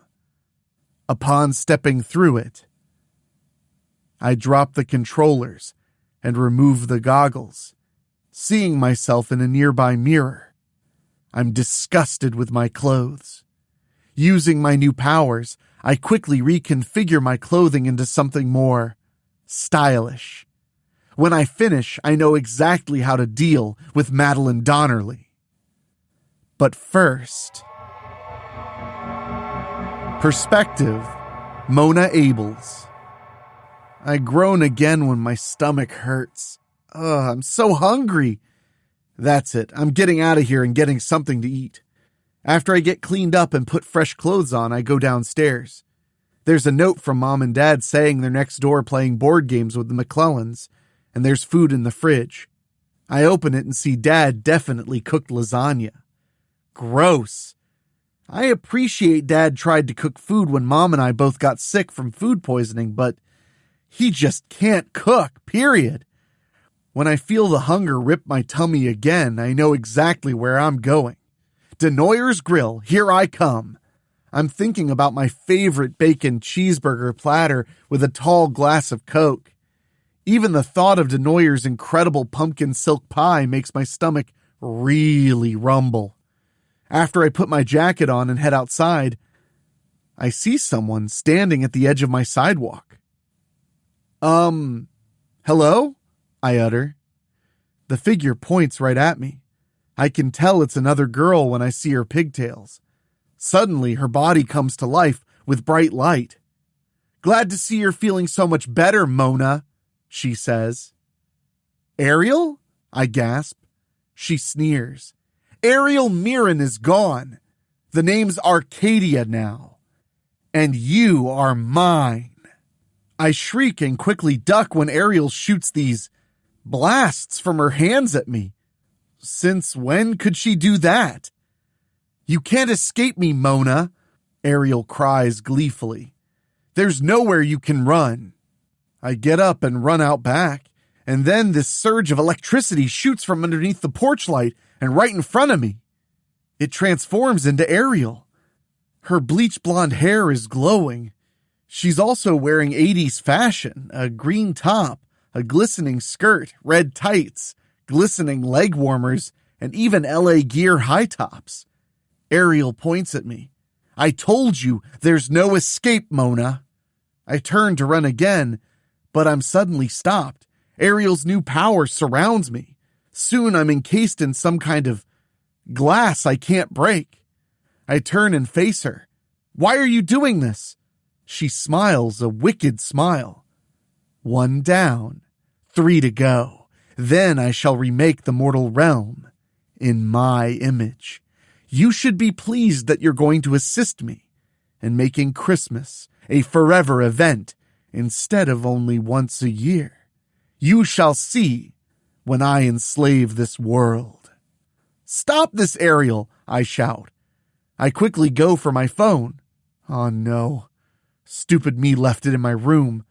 Upon stepping through it, I drop the controllers and remove the goggles, seeing myself in a nearby mirror. I'm disgusted with my clothes. Using my new powers, I quickly reconfigure my clothing into something more stylish. When I finish, I know exactly how to deal with Madelyne Donnerly. But first, perspective, Mona Abels. I groan again when my stomach hurts. I'm so hungry. That's it. I'm getting out of here and getting something to eat. After I get cleaned up and put fresh clothes on, I go downstairs. There's a note from Mom and Dad saying they're next door playing board games with the McClellans, and there's food in the fridge. I open it and see Dad definitely cooked lasagna. Gross. I appreciate Dad tried to cook food when Mom and I both got sick from food poisoning, but he just can't cook, period. When I feel the hunger rip my tummy again, I know exactly where I'm going. Denoyer's Grill, here I come. I'm thinking about my favorite bacon cheeseburger platter with a tall glass of Coke. Even the thought of Denoyer's incredible pumpkin silk pie makes my stomach really rumble. After I put my jacket on and head outside, I see someone standing at the edge of my sidewalk. Hello? I utter. The figure points right at me. I can tell it's another girl when I see her pigtails. Suddenly, her body comes to life with bright light. Glad to see you're feeling so much better, Mona, she says. Arial? I gasp. She sneers. Arial Mirren is gone. The name's Arcadia now. And you are mine. I shriek and quickly duck when Arial shoots these blasts from her hands at me. Since when could she do that? You can't escape me, Mona, Arial cries gleefully. There's nowhere you can run. I get up and run out back, and then this surge of electricity shoots from underneath the porch light and right in front of me. It transforms into Arial. Her bleach blonde hair is glowing. She's also wearing 80s fashion, a green top, a glistening skirt, red tights, glistening leg warmers, and even LA Gear high tops. Arial points at me. I told you there's no escape, Mona. I turn to run again, but I'm suddenly stopped. Arial's new power surrounds me. Soon I'm encased in some kind of glass I can't break. I turn and face her. Why are you doing this? She smiles a wicked smile. 1 down, 3 to go. Then I shall remake the mortal realm in my image. You should be pleased that you're going to assist me in making Christmas a forever event instead of only once a year. You shall see when I enslave this world. Stop this, Arial, I shout. I quickly go for my phone. Oh no. Stupid me left it in my room.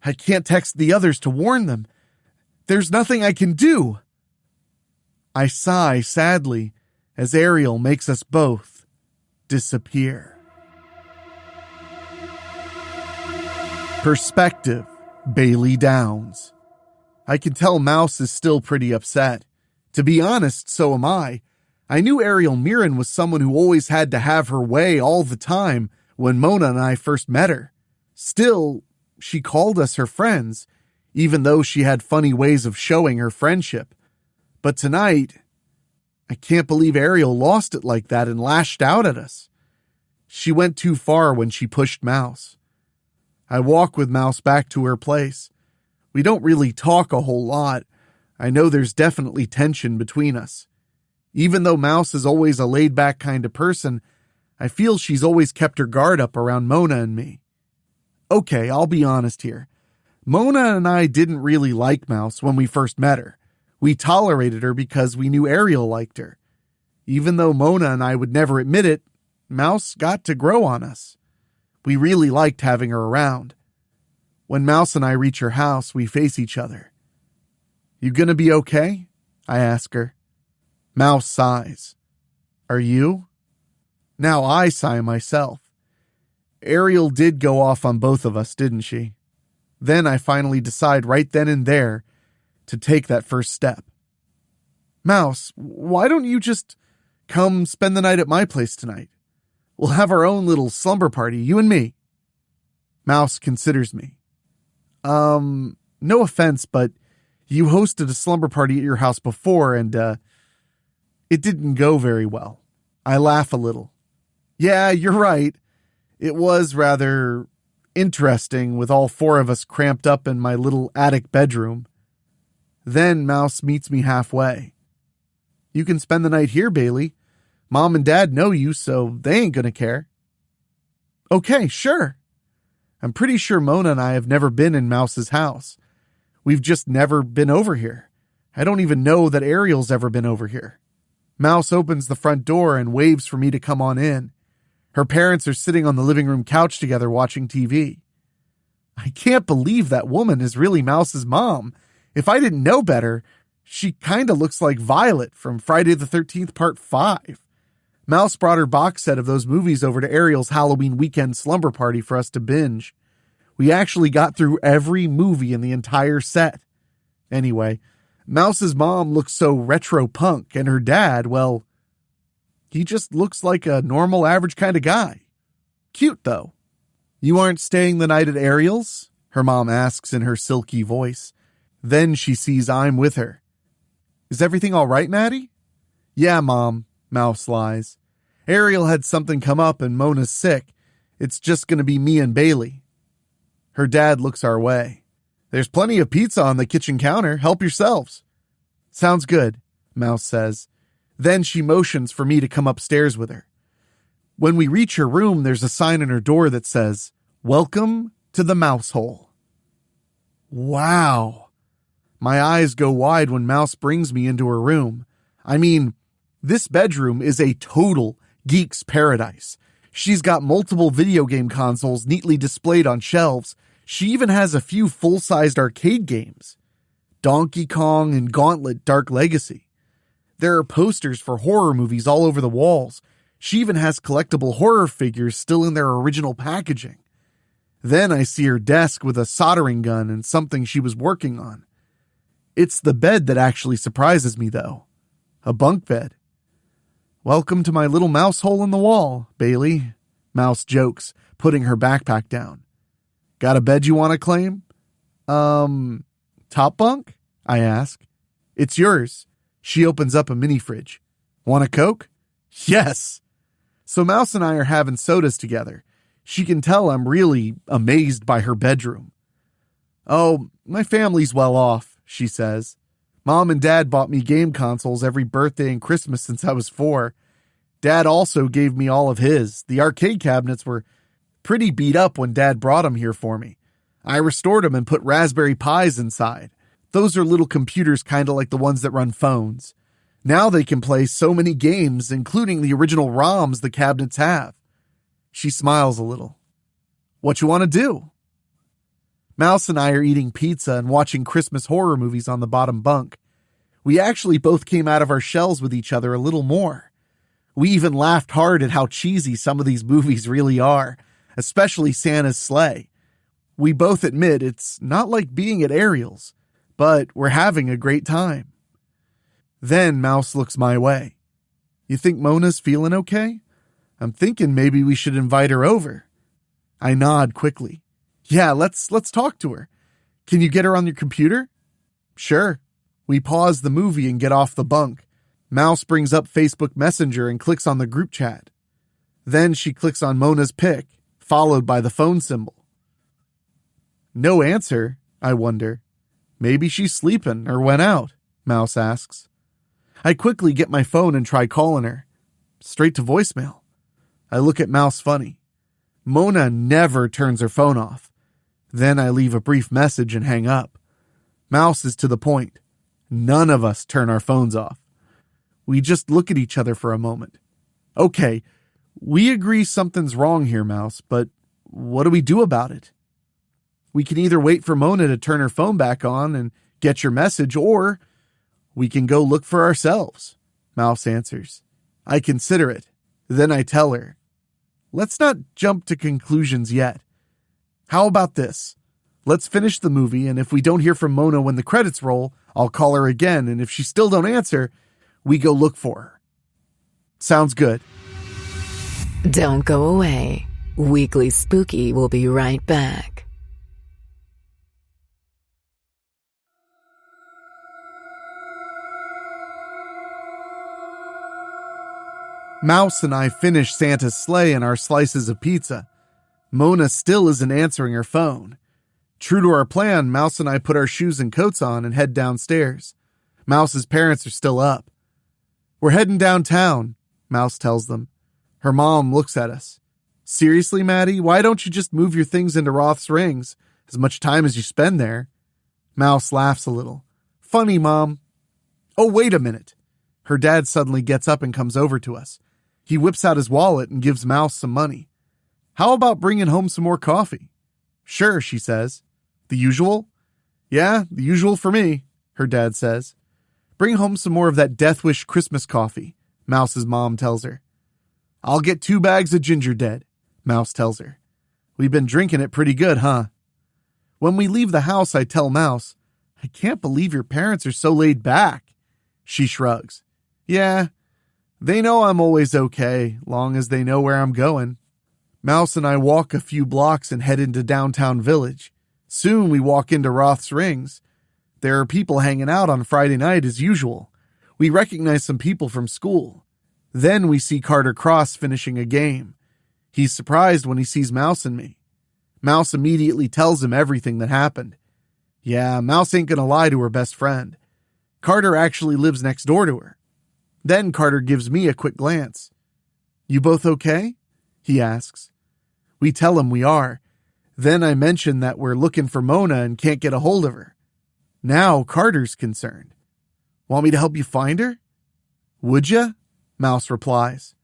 I can't text the others to warn them. There's nothing I can do. I sigh sadly as Arial makes us both disappear. Perspective, Bailey Downs. I can tell Mouse is still pretty upset. To be honest, so am I. I knew Arial Mirren was someone who always had to have her way all the time when Mona and I first met her. Still, she called us her friends, even though she had funny ways of showing her friendship. But tonight, I can't believe Arial lost it like that and lashed out at us. She went too far when she pushed Mouse. I walk with Mouse back to her place. We don't really talk a whole lot. I know there's definitely tension between us. Even though Mouse is always a laid-back kind of person, I feel she's always kept her guard up around Mona and me. Okay, I'll be honest here. Mona and I didn't really like Mouse when we first met her. We tolerated her because we knew Arial liked her. Even though Mona and I would never admit it, Mouse got to grow on us. We really liked having her around. When Mouse and I reach her house, we face each other. You gonna be okay? I ask her. Mouse sighs. Are you? Now I sigh myself. Arial did go off on both of us, didn't she? Then I finally decide right then and there to take that first step. Mouse, why don't you just come spend the night at my place tonight? We'll have our own little slumber party, you and me. Mouse considers me. No offense, but you hosted a slumber party at your house before and, it didn't go very well. I laugh a little. Yeah, you're right. It was rather interesting with all 4 of us cramped up in my little attic bedroom. Then Mouse meets me halfway. You can spend the night here, Bailey. Mom and Dad know you, so they ain't gonna care. Okay, sure. I'm pretty sure Mona and I have never been in Mouse's house. We've just never been over here. I don't even know that Arial's ever been over here. Mouse opens the front door and waves for me to come on in. Her parents are sitting on the living room couch together watching TV. I can't believe that woman is really Mouse's mom. If I didn't know better, she kinda looks like Violet from Friday the 13th Part 5. Mouse brought her box set of those movies over to Arial's Halloween weekend slumber party for us to binge. We actually got through every movie in the entire set. Anyway, Mouse's mom looks so retro punk, and her dad, well, he just looks like a normal average kind of guy. Cute, though. You aren't staying the night at Arial's? Her mom asks in her silky voice. Then she sees I'm with her. Is everything all right, Maddie? Yeah, Mom, Mouse lies. Arial had something come up and Mona's sick. It's just going to be me and Bailey. Her dad looks our way. There's plenty of pizza on the kitchen counter. Help yourselves. Sounds good, Mouse says. Then she motions for me to come upstairs with her. When we reach her room, there's a sign on her door that says, "Welcome to the Mouse Hole." Wow. My eyes go wide when Mouse brings me into her room. I mean, this bedroom is a total geek's paradise. She's got multiple video game consoles neatly displayed on shelves. She even has a few full-sized arcade games. Donkey Kong and Gauntlet Dark Legacy. There are posters for horror movies all over the walls. She even has collectible horror figures still in their original packaging. Then I see her desk with a soldering gun and something she was working on. It's the bed that actually surprises me, though. A bunk bed. "Welcome to my little mouse hole in the wall, Bailey," Mouse jokes, putting her backpack down. "Got a bed you want to claim?" Top bunk?" I ask. "It's yours." She opens up a mini fridge. "Want a Coke?" "Yes." So Mouse and I are having sodas together. She can tell I'm really amazed by her bedroom. "Oh, my family's well off," she says. "Mom and Dad bought me game consoles every birthday and Christmas since I was 4. Dad also gave me all of his. The arcade cabinets were pretty beat up when Dad brought them here for me. I restored them and put Raspberry Pis inside. Those are little computers kind of like the ones that run phones. Now they can play so many games, including the original ROMs the cabinets have." She smiles a little. "What you want to do?" Mouse and I are eating pizza and watching Christmas horror movies on the bottom bunk. We actually both came out of our shells with each other a little more. We even laughed hard at how cheesy some of these movies really are, especially Santa's sleigh. We both admit it's not like being at Arial's, but we're having a great time. Then Mouse looks my way. "You think Mona's feeling okay? I'm thinking maybe we should invite her over." I nod quickly. "Yeah, let's talk to her. Can you get her on your computer?" "Sure." We pause the movie and get off the bunk. Mouse brings up Facebook Messenger and clicks on the group chat. Then she clicks on Mona's pic, followed by the phone symbol. No answer, I wonder. "Maybe she's sleeping or went out," Mouse asks. I quickly get my phone and try calling her. Straight to voicemail. I look at Mouse funny. Mona never turns her phone off. Then I leave a brief message and hang up. Mouse is to the point. None of us turn our phones off. We just look at each other for a moment. Okay, we agree something's wrong here, Mouse, but what do we do about it? We can either wait for Mona to turn her phone back on and get your message, or we can go look for ourselves, Mouse answers. I consider it. Then I tell her, let's not jump to conclusions yet. How about this? Let's finish the movie, and if we don't hear from Mona when the credits roll, I'll call her again, and if she still don't answer, we go look for her. Sounds good. Don't go away. Weekly Spooky will be right back. Mouse and I finish Santa's sleigh and our slices of pizza. Mona still isn't answering her phone. True to our plan, Mouse and I put our shoes and coats on and head downstairs. Mouse's parents are still up. We're heading downtown, Mouse tells them. Her mom looks at us. Seriously, Maddie, why don't you just move your things into Roth's Rings? As much time as you spend there. Mouse laughs a little. Funny, Mom. Oh, wait a minute. Her dad suddenly gets up and comes over to us. He whips out his wallet and gives Mouse some money. How about bringing home some more coffee? Sure, she says. The usual? Yeah, the usual for me, her dad says. Bring home some more of that Death Wish Christmas coffee, Mouse's mom tells her. I'll get 2 bags of Ginger Dead, Mouse tells her. We've been drinking it pretty good, huh? When we leave the house, I tell Mouse, I can't believe your parents are so laid back. She shrugs. Yeah, they know I'm always okay, long as they know where I'm going. Mouse and I walk a few blocks and head into downtown Village. Soon we walk into Roth's Rings. There are people hanging out on Friday night as usual. We recognize some people from school. Then we see Carter Cross finishing a game. He's surprised when he sees Mouse and me. Mouse immediately tells him everything that happened. Yeah, Mouse ain't gonna lie to her best friend. Carter actually lives next door to her. Then Carter gives me a quick glance. You both okay? He asks. We tell him we are. Then I mention that we're looking for Mona and can't get a hold of her. Now Carter's concerned. Want me to help you find her? Would ya? Mouse replies.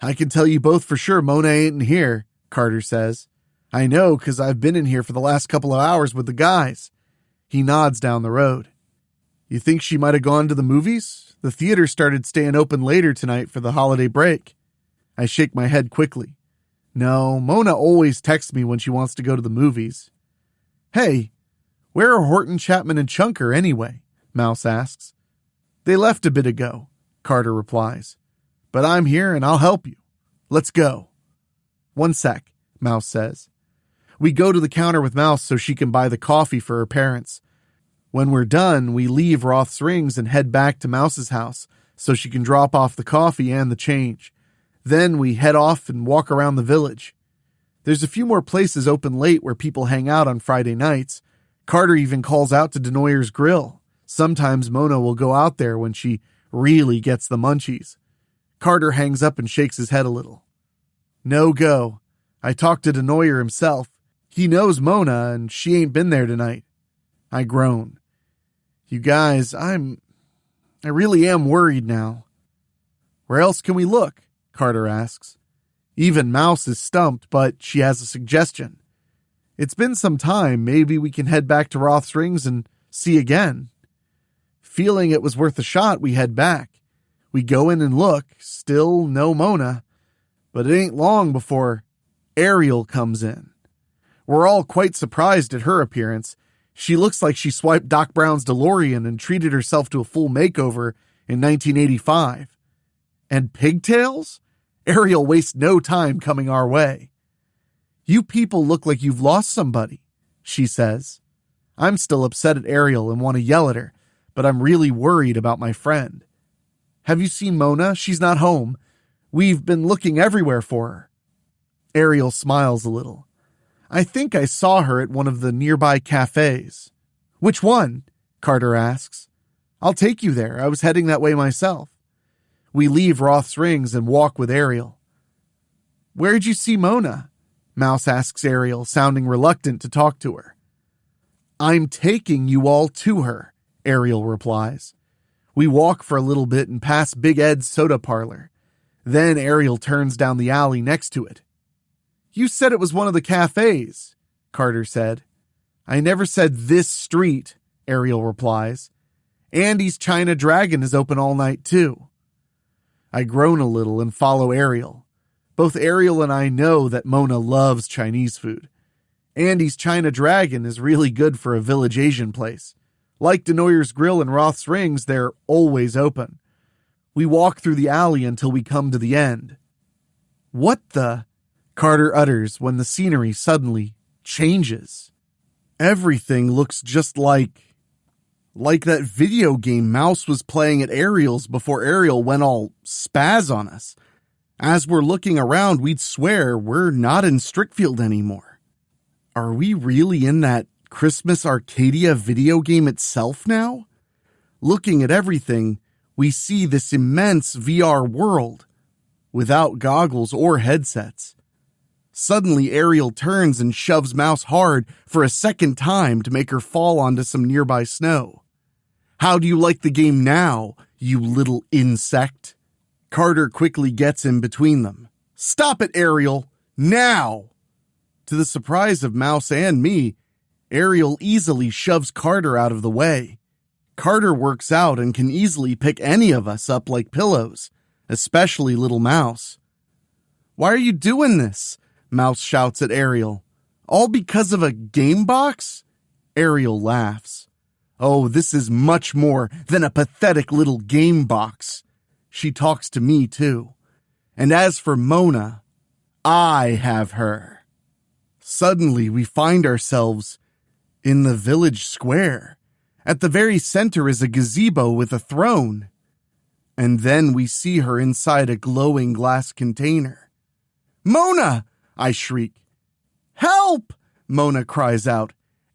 I can tell you both for sure Mona ain't in here, Carter says. I know, 'cause I've been in here for the last couple of hours with the guys. He nods down the road. You think she might have gone to the movies? The theater started staying open later tonight for the holiday break. I shake my head quickly. No, Mona always texts me when she wants to go to the movies. Hey, where are Horton, Chapman, and Chunker anyway? Mouse asks. They left a bit ago, Carter replies. But I'm here and I'll help you. Let's go. 1 sec, Mouse says. We go to the counter with Mouse so she can buy the coffee for her parents. When we're done, we leave Roth's Rings and head back to Mouse's house so she can drop off the coffee and the change. Then we head off and walk around the village. There's a few more places open late where people hang out on Friday nights. Carter even calls out to Denoyer's Grill. Sometimes Mona will go out there when she really gets the munchies. Carter hangs up and shakes his head a little. No go. I talked to Denoyer himself. He knows Mona and she ain't been there tonight. I groan. You guys, I really am worried now. Where else can we look? Carter asks. Even Mouse is stumped, but she has a suggestion. It's been some time, maybe we can head back to Roth's Rings and see again. Feeling it was worth a shot, we head back. We go in and look, still no Mona, but it ain't long before Arial comes in. We're all quite surprised at her appearance. She looks like she swiped Doc Brown's DeLorean and treated herself to a full makeover in 1985. And pigtails? Arial wastes no time coming our way. You people look like you've lost somebody, she says. I'm still upset at Arial and want to yell at her, but I'm really worried about my friend. Have you seen Mona? She's not home. We've been looking everywhere for her. Arial smiles a little. I think I saw her at one of the nearby cafes. Which one? Carter asks. I'll take you there. I was heading that way myself. We leave Roth's Rings and walk with Arial. Where'd you see Mona? Mouse asks Arial, sounding reluctant to talk to her. I'm taking you all to her, Arial replies. We walk for a little bit and pass Big Ed's soda parlor. Then Arial turns down the alley next to it. You said it was one of the cafes, Carter said. I never said this street, Arial replies. Andy's China Dragon is open all night too. I groan a little and follow Arial. Both Arial and I know that Mona loves Chinese food. Andy's China Dragon is really good for a village Asian place. Like Denoyer's Grill and Roth's Rings, they're always open. We walk through the alley until we come to the end. What the? Carter utters when the scenery suddenly changes. Everything looks just like that video game Mouse was playing at Arial's before Arial went all spaz on us. As we're looking around, we'd swear we're not in Strickfield anymore. Are we really in that Christmas Arcadia video game itself now? Looking at everything, we see this immense VR world, without goggles or headsets. Suddenly, Arial turns and shoves Mouse hard for a second time to make her fall onto some nearby snow. How do you like the game now, you little insect? Carter quickly gets in between them. Stop it, Arial! Now! To the surprise of Mouse and me, Arial easily shoves Carter out of the way. Carter works out and can easily pick any of us up like pillows, especially little Mouse. Why are you doing this? Mouse shouts at Arial. All because of a game box? Arial laughs. Oh, this is much more than a pathetic little game box. She talks to me too. And as for Mona, I have her. Suddenly we find ourselves in the village square. At the very center is a gazebo with a throne. And then we see her inside a glowing glass container. Mona! I shriek. Help! Mona cries out.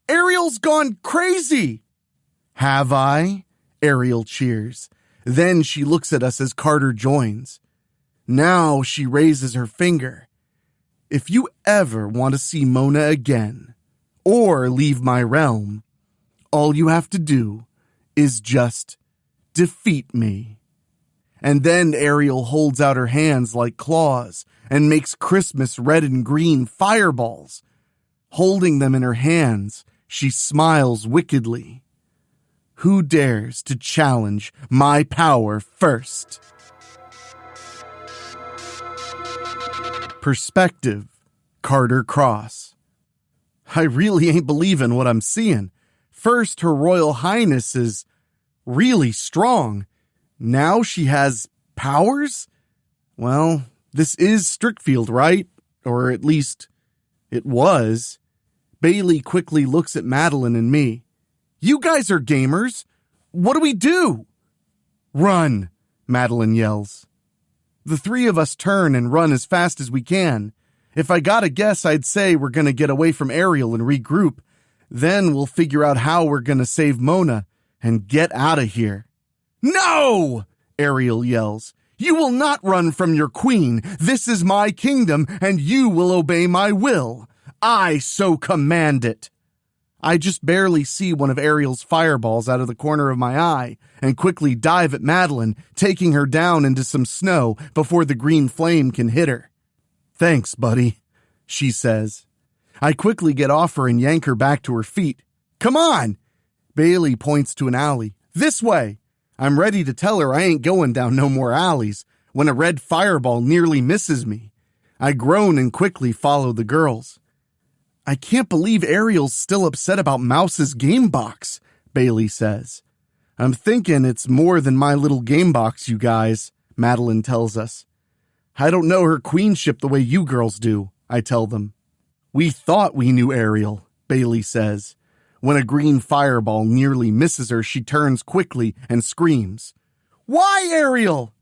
Arial's gone crazy! Have I? Arial cheers. Then she looks at us as Carter joins. Now she raises her finger. If you ever want to see Mona again, or leave my realm, all you have to do is just defeat me. And then Arial holds out her hands like claws and makes Christmas red and green fireballs. Holding them in her hands, she smiles wickedly. Who dares to challenge my power first? Perspective, Carter Cross. I really ain't believing what I'm seeing. First, Her Royal Highness is really strong. Now she has powers? Well, this is Strickfield, right? Or at least it was. Bailey quickly looks at Madelyne and me. You guys are gamers. What do we do? Run, Madelyne yells. The three of us turn and run as fast as we can. If I gotta guess, I'd say we're gonna get away from Arial and regroup. Then we'll figure out how we're gonna save Mona and get out of here. No! Arial yells. You will not run from your queen. This is my kingdom, and you will obey my will. I so command it. I just barely see one of Arial's fireballs out of the corner of my eye and quickly dive at Madelyne, taking her down into some snow before the green flame can hit her. Thanks, buddy, she says. I quickly get off her and yank her back to her feet. Come on! Bailey points to an alley. This way! I'm ready to tell her I ain't going down no more alleys when a red fireball nearly misses me. I groan and quickly follow the girls. I can't believe Arial's still upset about Mouse's game box, Bailey says. I'm thinking it's more than my little game box, you guys, Madelyne tells us. I don't know her queenship the way you girls do, I tell them. We thought we knew Arial, Bailey says. When a green fireball nearly misses her, she turns quickly and screams, Why, Arial?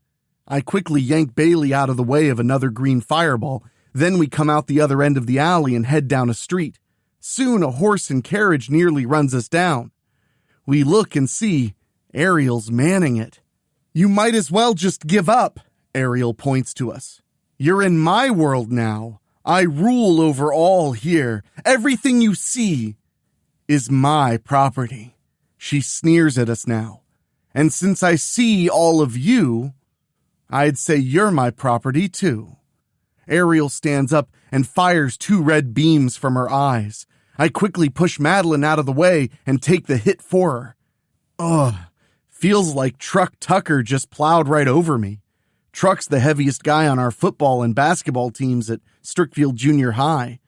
I quickly yank Bailey out of the way of another green fireball. Then we come out the other end of the alley and head down a street. Soon a horse and carriage nearly runs us down. We look and see Arial's manning it. You might as well just give up, Arial points to us. You're in my world now. I rule over all here. Everything you see is my property. She sneers at us now. And since I see all of you, I'd say you're my property too. Arial stands up and fires 2 red beams from her eyes. I quickly push Madelyne out of the way and take the hit for her. Ugh, feels like Truck Tucker just plowed right over me. Truck's the heaviest guy on our football and basketball teams at Strickfield Junior High.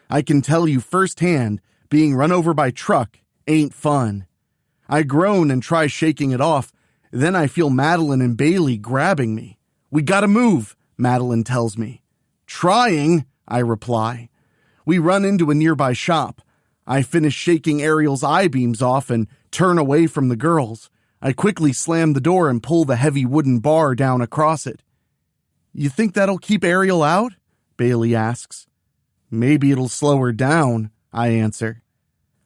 I can tell you firsthand, being run over by Truck ain't fun. I groan and try shaking it off. Then I feel Madelyne and Bailey grabbing me. We gotta move, Madelyne tells me. Trying, I reply. We run into a nearby shop. I finish shaking Arial's eye beams off and turn away from the girls. I quickly slam the door and pull the heavy wooden bar down across it. You think that'll keep Arial out? Bailey asks. Maybe it'll slow her down, I answer.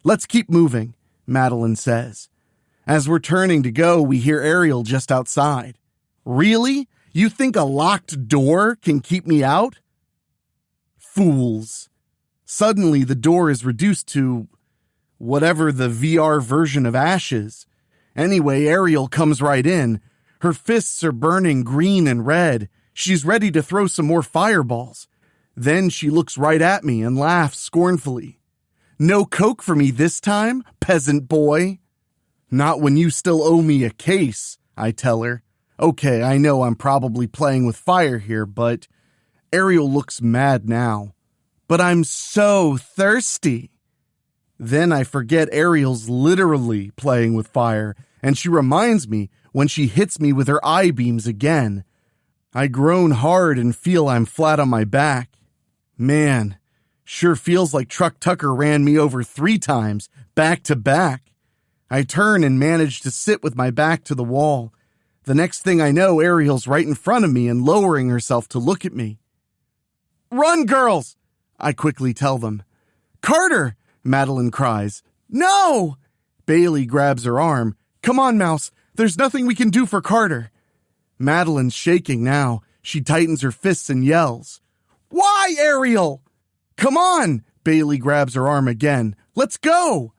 Let's keep moving, Madelyne says. As we're turning to go, we hear Arial just outside. Really? You think a locked door can keep me out? Fools. Suddenly, the door is reduced to whatever the VR version of Ash is. Anyway, Arial comes right in. Her fists are burning green and red. She's ready to throw some more fireballs. Then she looks right at me and laughs scornfully. No Coke for me this time, peasant boy. Not when you still owe me a case, I tell her. Okay, I know I'm probably playing with fire here, but Arial looks mad now. But I'm so thirsty. Then I forget Arial's literally playing with fire, and she reminds me when she hits me with her eye beams again. I groan hard and feel I'm flat on my back. Man, sure feels like Truck Tucker ran me over 3 times, back to back. I turn and manage to sit with my back to the wall. The next thing I know, Arial's right in front of me and lowering herself to look at me. Run, girls! I quickly tell them. Carter! Madelyne cries. No! Bailey grabs her arm. Come on, Mouse. There's nothing we can do for Carter. Madelyne's shaking now. She tightens her fists and yells. Why, Arial? Come on! Bailey grabs her arm again. Let's go!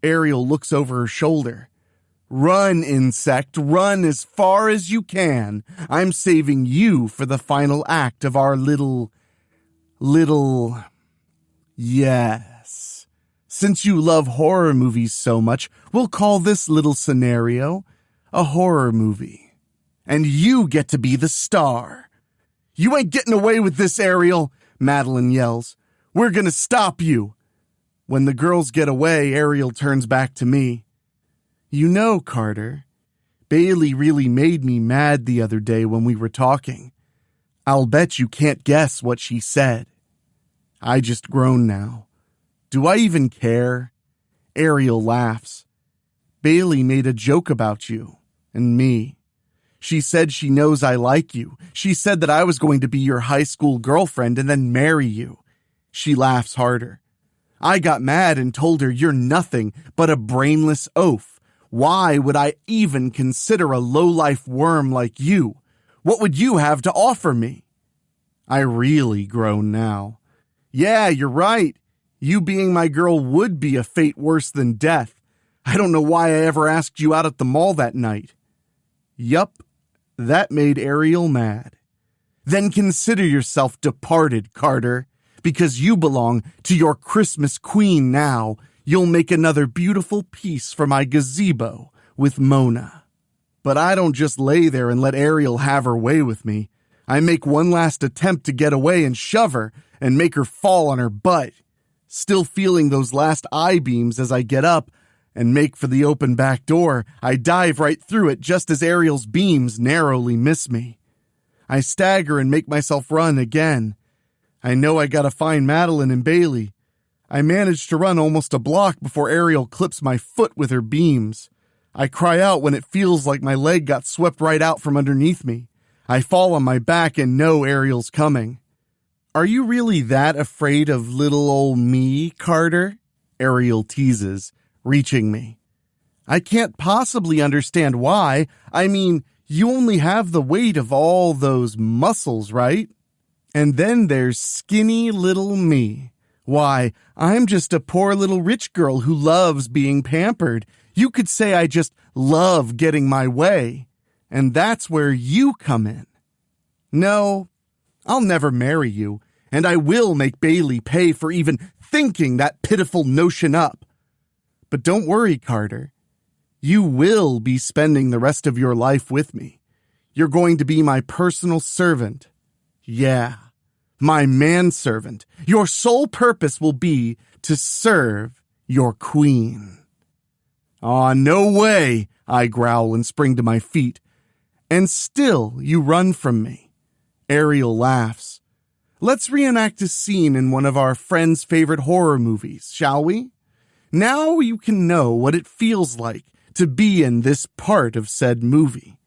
Arial looks over her shoulder. Run, insect. Run as far as you can. I'm saving you for the final act of our little... Yes. Since you love horror movies so much, we'll call this little scenario a horror movie. And you get to be the star. You ain't getting away with this, Arial, Madelyne yells. We're gonna stop you. When the girls get away, Arial turns back to me. You know, Carter, Bailey really made me mad the other day when we were talking. I'll bet you can't guess what she said. I just groan now. Do I even care? Arial laughs. Bailey made a joke about you and me. She said she knows I like you. She said that I was going to be your high school girlfriend and then marry you. She laughs harder. I got mad and told her you're nothing but a brainless oaf. Why would I even consider a low-life worm like you? What would you have to offer me? I really groan now. Yeah, you're right. You being my girl would be a fate worse than death. I don't know why I ever asked you out at the mall that night. Yup, that made Arial mad. Then consider yourself departed, Carter. Because you belong to your Christmas queen now, you'll make another beautiful piece for my gazebo with Mona. But I don't just lay there and let Arial have her way with me. I make one last attempt to get away and shove her and make her fall on her butt. Still feeling those last eye beams as I get up and make for the open back door, I dive right through it just as Arial's beams narrowly miss me. I stagger and make myself run again. I know I gotta find Madelyne and Bailey. I manage to run almost a block before Arial clips my foot with her beams. I cry out when it feels like my leg got swept right out from underneath me. I fall on my back and know Arial's coming. Are you really that afraid of little old me, Carter? Arial teases, reaching me. I can't possibly understand why. I mean, you only have the weight of all those muscles, right? And then there's skinny little me. Why, I'm just a poor little rich girl who loves being pampered. You could say I just love getting my way. And that's where you come in. No, I'll never marry you, and I will make Bailey pay for even thinking that pitiful notion up. But don't worry, Carter. You will be spending the rest of your life with me. You're going to be my personal servant. Yeah, my manservant. Your sole purpose will be to serve your queen. Aw, no way, I growl and spring to my feet. And still you run from me. Arial laughs. Let's reenact a scene in one of our friends' favorite horror movies, shall we? Now you can know what it feels like to be in this part of said movie.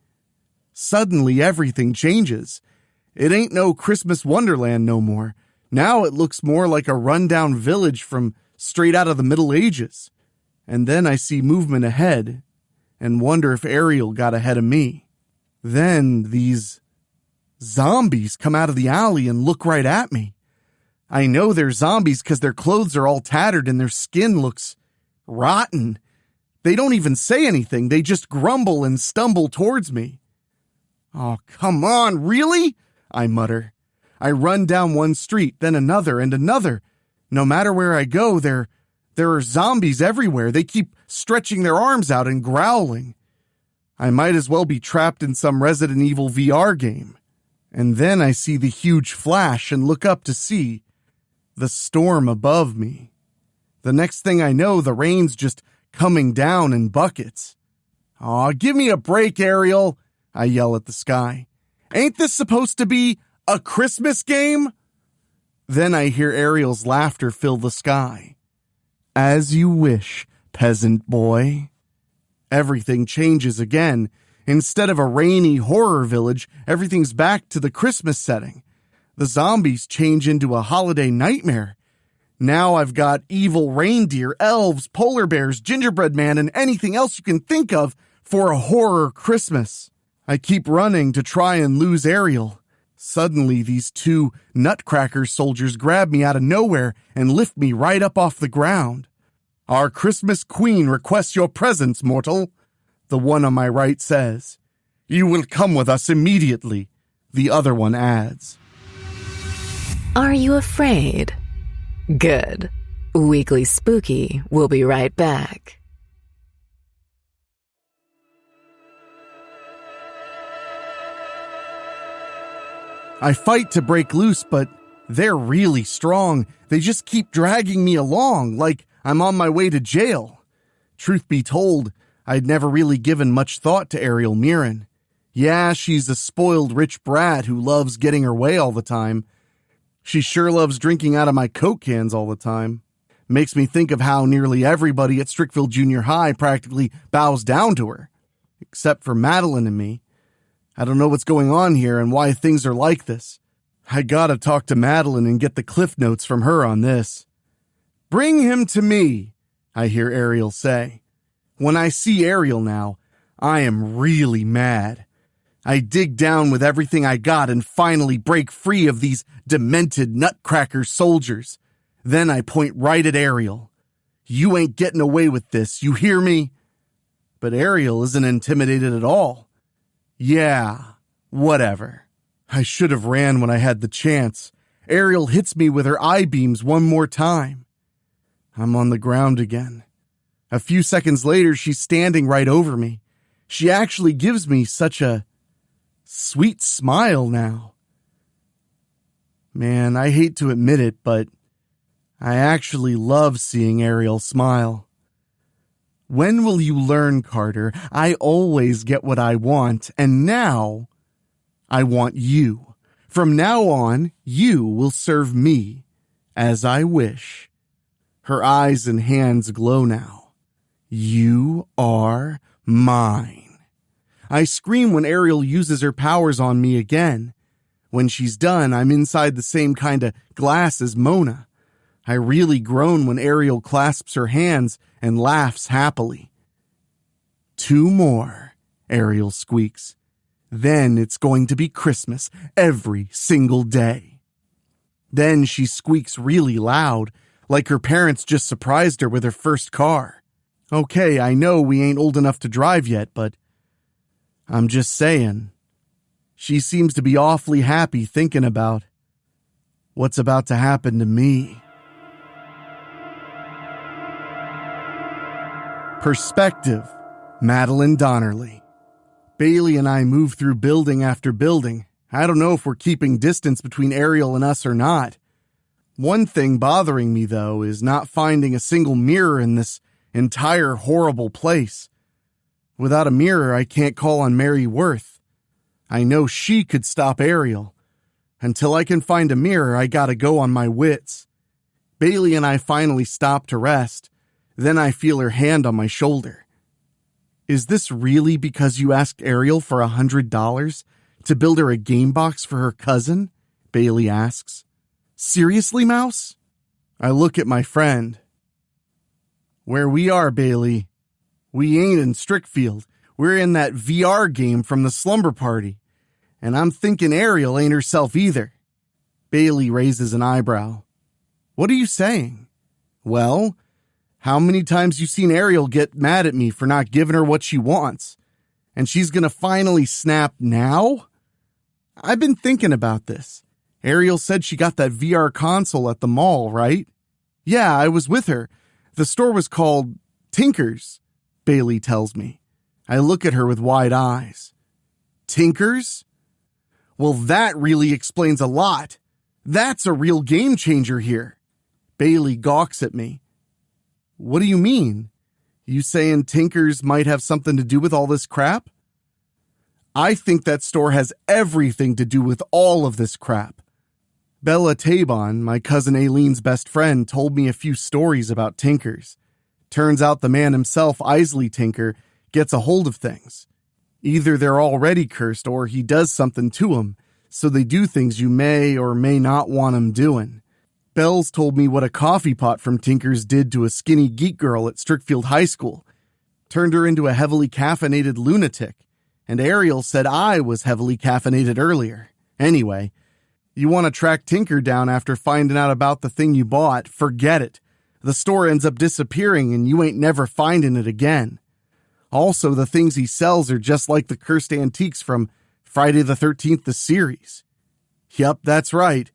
Suddenly everything changes. It ain't no Christmas Wonderland no more. Now it looks more like a rundown village from straight out of the Middle Ages. And then I see movement ahead and wonder if Arial got ahead of me. Then these zombies come out of the alley and look right at me. I know they're zombies because their clothes are all tattered and their skin looks rotten. They don't even say anything. They just grumble and stumble towards me. Oh, come on, really? I mutter. I run down one street, then another and another. No matter where I go, there are zombies everywhere. They keep stretching their arms out and growling. I might as well be trapped in some Resident Evil VR game. And then I see the huge flash and look up to see the storm above me. The next thing I know, the rain's just coming down in buckets. Aw, give me a break, Arial, I yell at the sky. Ain't this supposed to be a Christmas game? Then I hear Arial's laughter fill the sky. As you wish, peasant boy. Everything changes again. Instead of a rainy horror village, everything's back to the Christmas setting. The zombies change into a holiday nightmare. Now I've got evil reindeer, elves, polar bears, gingerbread man, and anything else you can think of for a horror Christmas. I keep running to try and lose Arial. Suddenly, these two nutcracker soldiers grab me out of nowhere and lift me right up off the ground. Our Christmas queen requests your presence, mortal, the one on my right says. You will come with us immediately, the other one adds. Are you afraid? Good. Weekly Spooky will be right back. I fight to break loose, but they're really strong. They just keep dragging me along, like I'm on my way to jail. Truth be told, I'd never really given much thought to Arial Mirren. Yeah, she's a spoiled rich brat who loves getting her way all the time. She sure loves drinking out of my Coke cans all the time. Makes me think of how nearly everybody at Strickfield Junior High practically bows down to her. Except for Madelyne and me. I don't know what's going on here and why things are like this. I gotta talk to Madelyne and get the cliff notes from her on this. Bring him to me, I hear Arial say. When I see Arial now, I am really mad. I dig down with everything I got and finally break free of these demented nutcracker soldiers. Then I point right at Arial. You ain't getting away with this, you hear me? But Arial isn't intimidated at all. Yeah, whatever. I should have ran when I had the chance. Arial hits me with her eye beams one more time. I'm on the ground again. A few seconds later, she's standing right over me. She actually gives me such a sweet smile now. Man, I hate to admit it, but I actually love seeing Arial smile. When will you learn, Carter? I always get what I want, and now I want you. From now on, you will serve me as I wish. Her eyes and hands glow now. You are mine. I scream when Arial uses her powers on me again. When she's done, I'm inside the same kind of glass as Mona. I really groan when Arial clasps her hands and laughs happily. 2 more, Arial squeaks. Then it's going to be Christmas every single day. Then she squeaks really loud, like her parents just surprised her with her first car. Okay, I know we ain't old enough to drive yet, but I'm just saying. She seems to be awfully happy thinking about what's about to happen to me. Perspective, Madelyne Donnerly. Bailey and I move through building after building. I don't know if we're keeping distance between Arial and us or not. One thing bothering me, though, is not finding a single mirror in this entire horrible place. Without a mirror, I can't call on Mary Worth. I know she could stop Arial. Until I can find a mirror, I gotta go on my wits. Bailey and I finally stop to rest. Then I feel her hand on my shoulder. Is this really because you asked Arial for $100 to build her a game box for her cousin? Bailey asks. Seriously, Mouse? I look at my friend. Where we are, Bailey. We ain't in Strickfield. We're in that VR game from the slumber party. And I'm thinking Arial ain't herself either. Bailey raises an eyebrow. What are you saying? Well, how many times you seen Arial get mad at me for not giving her what she wants? And she's gonna finally snap now? I've been thinking about this. Arial said she got that VR console at the mall, right? Yeah, I was with her. The store was called Tiinker's, Bailey tells me. I look at her with wide eyes. Tiinker's? Well, that really explains a lot. That's a real game changer here. Bailey gawks at me. What do you mean? You saying Tiinker's might have something to do with all this crap? I think that store has everything to do with all of this crap. Bella Tabon, my cousin Aileen's best friend, told me a few stories about Tiinker's. Turns out the man himself, Isley Tiinker, gets a hold of things. Either they're already cursed or he does something to them, so they do things you may or may not want them doing. Bells told me what a coffee pot from Tiinker's did to a skinny geek girl at Strickfield High School. Turned her into a heavily caffeinated lunatic. And Arial said I was heavily caffeinated earlier. Anyway, you want to track Tiinker down after finding out about the thing you bought, forget it. The store ends up disappearing and you ain't never finding it again. Also, the things he sells are just like the cursed antiques from Friday the 13th, the series. Yup, that's right.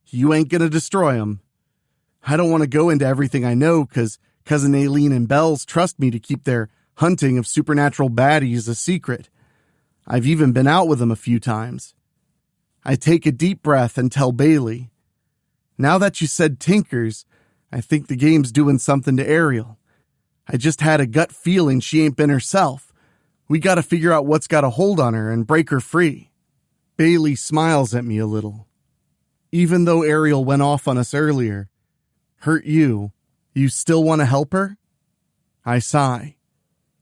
You ain't gonna destroy 'em. I don't want to go into everything I know because Cousin Aileen and Bells trust me to keep their hunting of supernatural baddies a secret. I've even been out with them a few times. I take a deep breath and tell Bailey, now that you said Tiinkers, I think the game's doing something to Arial. I just had a gut feeling she ain't been herself. We gotta figure out what's got a hold on her and break her free. Bailey smiles at me a little. Even though Arial went off on us earlier, hurt you still want to help her? I sigh.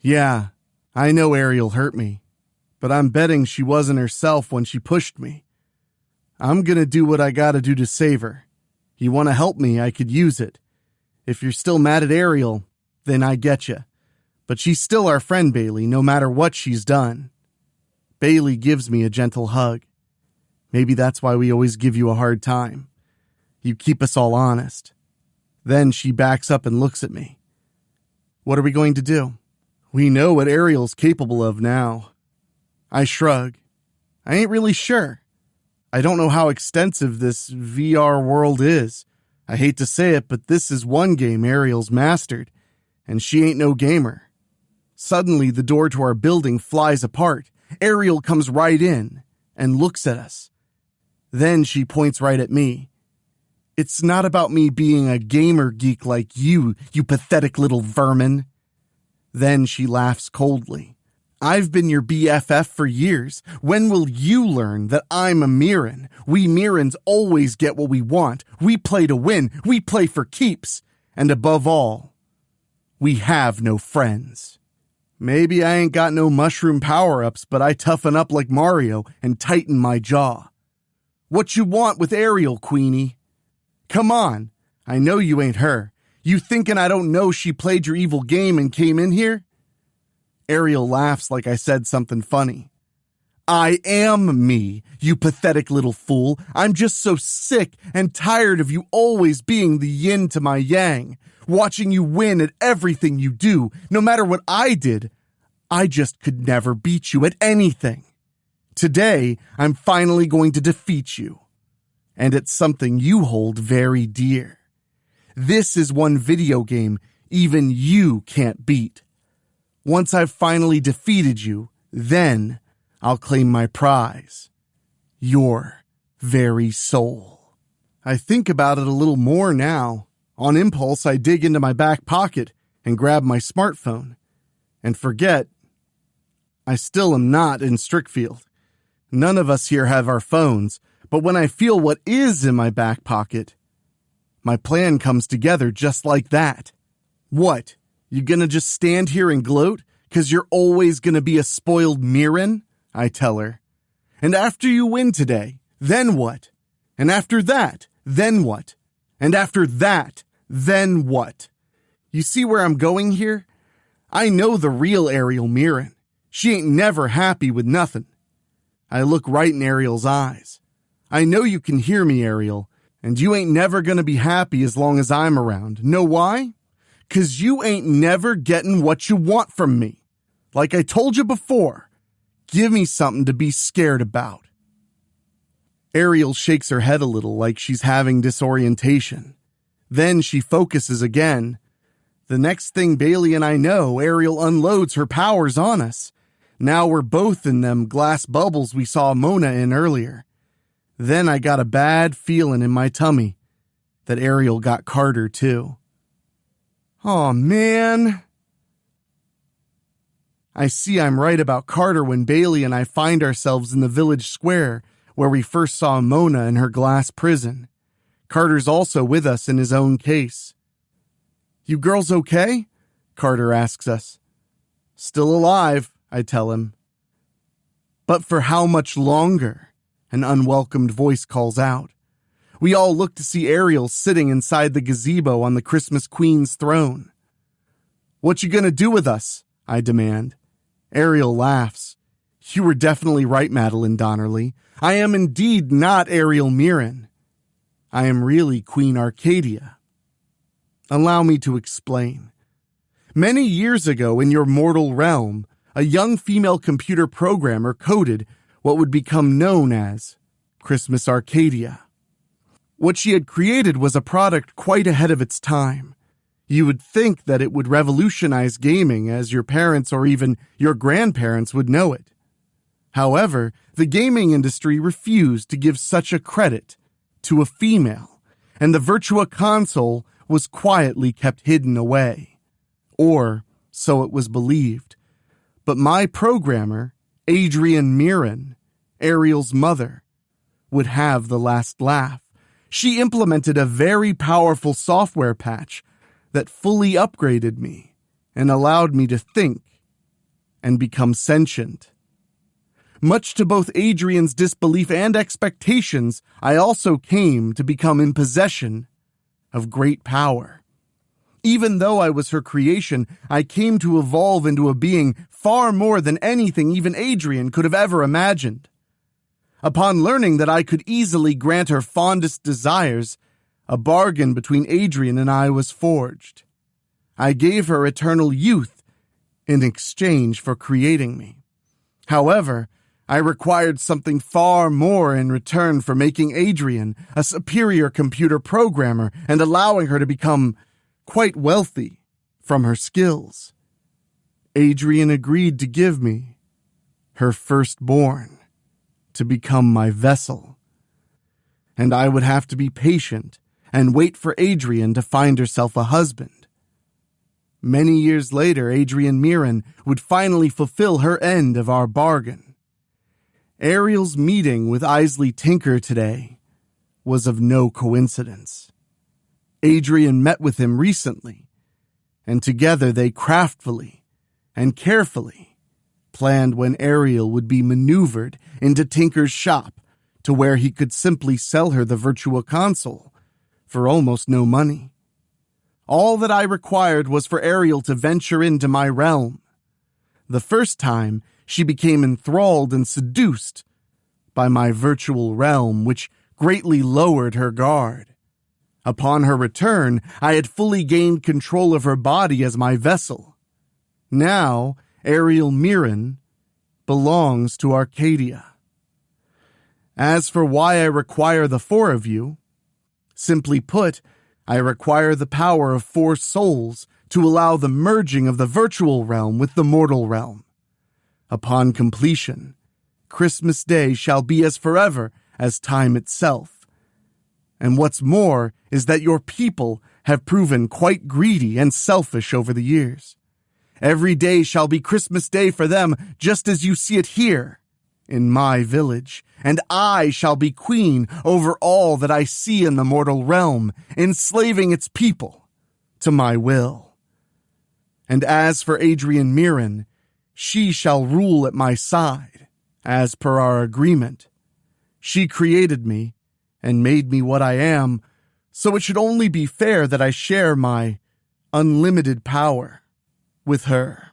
Yeah, I know Arial hurt me, but I'm betting she wasn't herself when she pushed me. I'm gonna do what I gotta do to save her. You want to help me, I could use it. If you're still mad at Arial, then I get you. But she's still our friend, Bailey, no matter what she's done. Bailey gives me a gentle hug. Maybe that's why we always give you a hard time. You keep us all honest. Then she backs up and looks at me. What are we going to do? We know what Arial's capable of now. I shrug. I ain't really sure. I don't know how extensive this VR world is. I hate to say it, but this is one game Arial's mastered, and she ain't no gamer. Suddenly, the door to our building flies apart. Arial comes right in and looks at us. Then she points right at me. It's not about me being a gamer geek like you pathetic little vermin. Then she laughs coldly. I've been your BFF for years. When will you learn that I'm a Mirren? We Mirrens always get what we want. We play to win. We play for keeps. And above all, we have no friends. Maybe I ain't got no mushroom power-ups, but I toughen up like Mario and tighten my jaw. What you want with Arial, Queenie? Come on, I know you ain't her. You thinking I don't know she played your evil game and came in here? Arial laughs like I said something funny. I am me, you pathetic little fool. I'm just so sick and tired of you always being the yin to my yang, watching you win at everything you do. No matter what I did, I just could never beat you at anything. Today, I'm finally going to defeat you. And it's something you hold very dear. This is one video game even you can't beat. Once I've finally defeated you, then I'll claim my prize. Your very soul. I think about it a little more now. On impulse, I dig into my back pocket and grab my smartphone. And forget, I still am not in Strickfield. None of us here have our phones, but when I feel what is in my back pocket, my plan comes together just like that. What? You gonna just stand here and gloat? 'Cause you're always gonna be a spoiled Mirren? I tell her. And after you win today, then what? And after that, then what? And after that, then what? You see where I'm going here? I know the real Arial Mirren. She ain't never happy with nothing. I look right in Arial's eyes. I know you can hear me, Arial, and you ain't never gonna be happy as long as I'm around. Know why? 'Cause you ain't never getting what you want from me. Like I told you before, give me something to be scared about. Arial shakes her head a little like she's having disorientation. Then she focuses again. The next thing Bailey and I know, Arial unloads her powers on us. Now we're both in them glass bubbles we saw Mona in earlier. Then I got a bad feeling in my tummy that Arial got Carter too. Aw, man. I see I'm right about Carter when Bailey and I find ourselves in the village square where we first saw Mona in her glass prison. Carter's also with us in his own case. You girls okay? Carter asks us. Still alive, I tell him. But for how much longer? An unwelcomed voice calls out. We all look to see Arial sitting inside the gazebo on the Christmas Queen's throne. What you gonna do with us? I demand. Arial laughs. You were definitely right, Madelyne Donnerly. I am indeed not Arial Mirren. I am really Queen Arcadia. Allow me to explain. Many years ago in your mortal realm, a young female computer programmer coded what would become known as Christmas Arcadia. What she had created was a product quite ahead of its time. You would think that it would revolutionize gaming, as your parents or even your grandparents would know it. However, the gaming industry refused to give such a credit to a female, and the Virtua Console was quietly kept hidden away. Or so it was believed. But my programmer, Arial Mirren, Ariel's mother, would have the last laugh. She implemented a very powerful software patch that fully upgraded me and allowed me to think and become sentient. Much to both Adrian's disbelief and expectations, I also came to become in possession of great power. Even though I was her creation, I came to evolve into a being far more than anything even Adrian could have ever imagined. Upon learning that I could easily grant her fondest desires, a bargain between Adrian and I was forged. I gave her eternal youth in exchange for creating me. However, I required something far more in return for making Adrian a superior computer programmer and allowing her to become quite wealthy from her skills. Adrian agreed to give me her firstborn to become my vessel. And I would have to be patient and wait for Adrian to find herself a husband. Many years later, Arial Mirren would finally fulfill her end of our bargain. Ariel's meeting with Tiinker today was of no coincidence. Adrian met with him recently, and together they craftfully and carefully planned when Ariel would be maneuvered into Tiinker's shop to where he could simply sell her the Virtua Console for almost no money. All that I required was for Ariel to venture into my realm. The first time, she became enthralled and seduced by my virtual realm, which greatly lowered her guard. Upon her return, I had fully gained control of her body as my vessel. Now, Arial Mirren belongs to Arcadia. As for why I require the four of you, simply put, I require the power of 4 souls to allow the merging of the virtual realm with the mortal realm. Upon completion, Christmas Day shall be as forever as time itself. And what's more is that your people have proven quite greedy and selfish over the years. Every day shall be Christmas Day for them, just as you see it here in my village, and I shall be queen over all that I see in the mortal realm, enslaving its people to my will. And as for Arial Mirren, she shall rule at my side, as per our agreement. She created me and made me what I am, so it should only be fair that I share my unlimited power with her.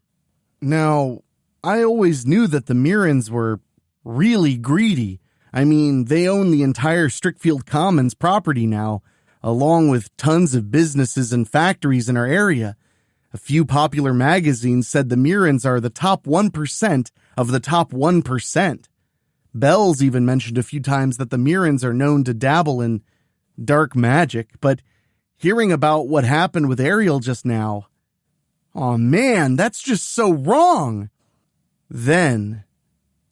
Now, I always knew that the Mirrens were really greedy. I mean, they own the entire Strickfield Commons property now, along with tons of businesses and factories in our area. A few popular magazines said the Mirrens are the top 1% of the top 1%. Bells even mentioned a few times that the Mirrens are known to dabble in dark magic, but hearing about what happened with Ariel just now, oh man, that's just so wrong. Then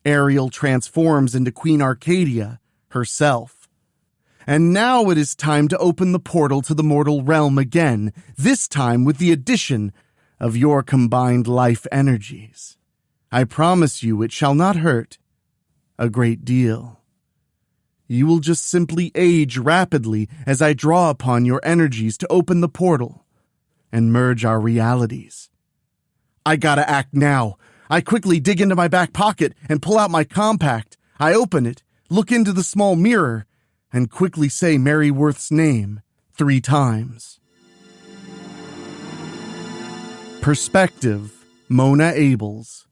Ariel transforms into Queen Arcadia herself. And now it is time to open the portal to the mortal realm again, this time with the addition of your combined life energies. I promise you it shall not hurt a great deal. You will just simply age rapidly as I draw upon your energies to open the portal and merge our realities. I gotta act now. I quickly dig into my back pocket and pull out my compact. I open it, look into the small mirror, and quickly say Merryworth's name 3 times. Perspective, Mona Abels.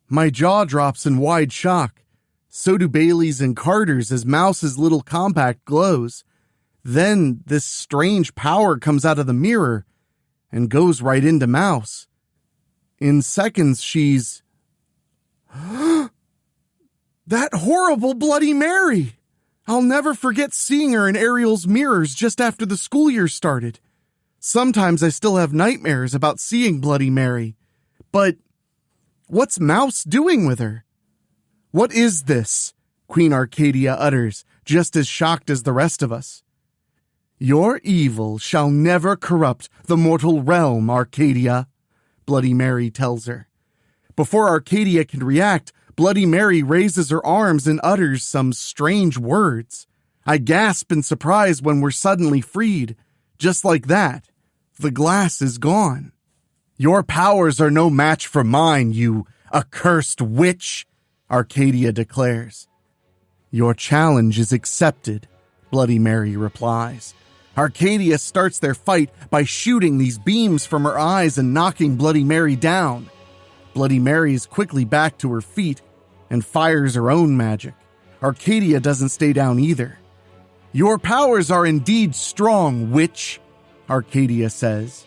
My jaw drops in wide shock. So do Bailey's and Carter's as Mouse's little compact glows. Then this strange power comes out of the mirror and goes right into Mouse. In seconds, she's... That horrible Bloody Mary! I'll never forget seeing her in Arial's mirrors just after the school year started. Sometimes I still have nightmares about seeing Bloody Mary. But what's Mouse doing with her? What is this? Queen Arcadia utters, just as shocked as the rest of us. Your evil shall never corrupt the mortal realm, Arcadia, Bloody Mary tells her. Before Arcadia can react, Bloody Mary raises her arms and utters some strange words. I gasp in surprise when we're suddenly freed. Just like that, the glass is gone. Your powers are no match for mine, you accursed witch, Arcadia declares. Your challenge is accepted, Bloody Mary replies. Arcadia starts their fight by shooting these beams from her eyes and knocking Bloody Mary down. Bloody Mary is quickly back to her feet and fires her own magic. Arcadia doesn't stay down either. Your powers are indeed strong, witch, Arcadia says.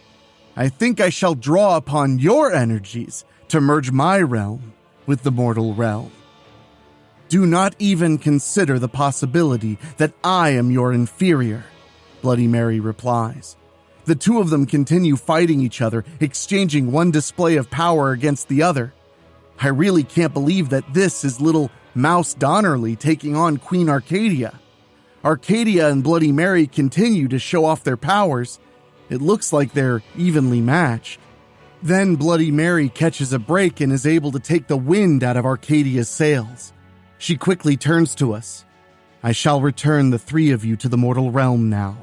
I think I shall draw upon your energies to merge my realm with the mortal realm. Do not even consider the possibility that I am your inferior, Bloody Mary replies. The two of them continue fighting each other, exchanging one display of power against the other. I really can't believe that this is little Mouse Donnerly taking on Queen Arcadia. Arcadia and Bloody Mary continue to show off their powers. It looks like they're evenly matched. Then Bloody Mary catches a break and is able to take the wind out of Arcadia's sails. She quickly turns to us. I shall return the three of you to the mortal realm now.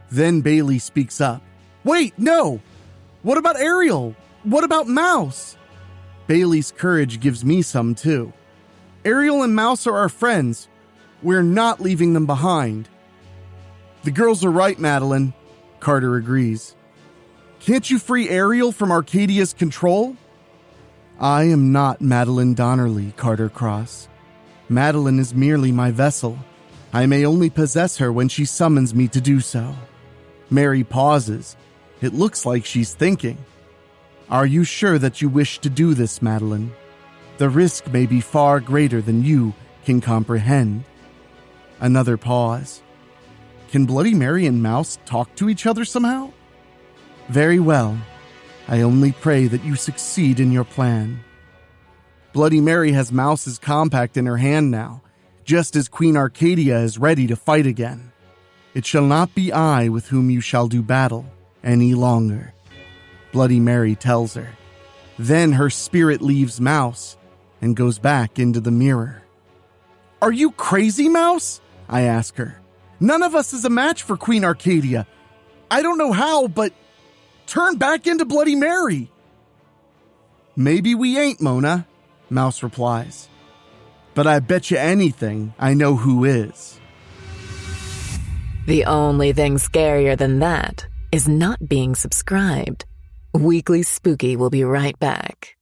Then Bailey speaks up. Wait, no! What about Arial? What about Mouse? Bailey's courage gives me some too. Arial and Mouse are our friends. We're not leaving them behind. The girls are right, Madelyne, Carter agrees. Can't you free Arial from Arcadia's control? I am not Madelyne Donnerly, Carter Cross. Madelyne is merely my vessel. I may only possess her when she summons me to do so. Mary pauses. It looks like she's thinking. Are you sure that you wish to do this, Madelyne? The risk may be far greater than you can comprehend. Another pause. Can Bloody Mary and Mouse talk to each other somehow? Very well. I only pray that you succeed in your plan. Bloody Mary has Mouse's compact in her hand now, just as Queen Arcadia is ready to fight again. It shall not be I with whom you shall do battle any longer, Bloody Mary tells her. Then her spirit leaves Mouse and goes back into the mirror. Are you crazy, Mouse? I ask her. None of us is a match for Queen Arcadia. I don't know how, but turn back into Bloody Mary. Maybe we ain't, Mona, Mouse replies. But I bet you anything I know who is. The only thing scarier than that is not being subscribed. Weekly Spooky will be right back.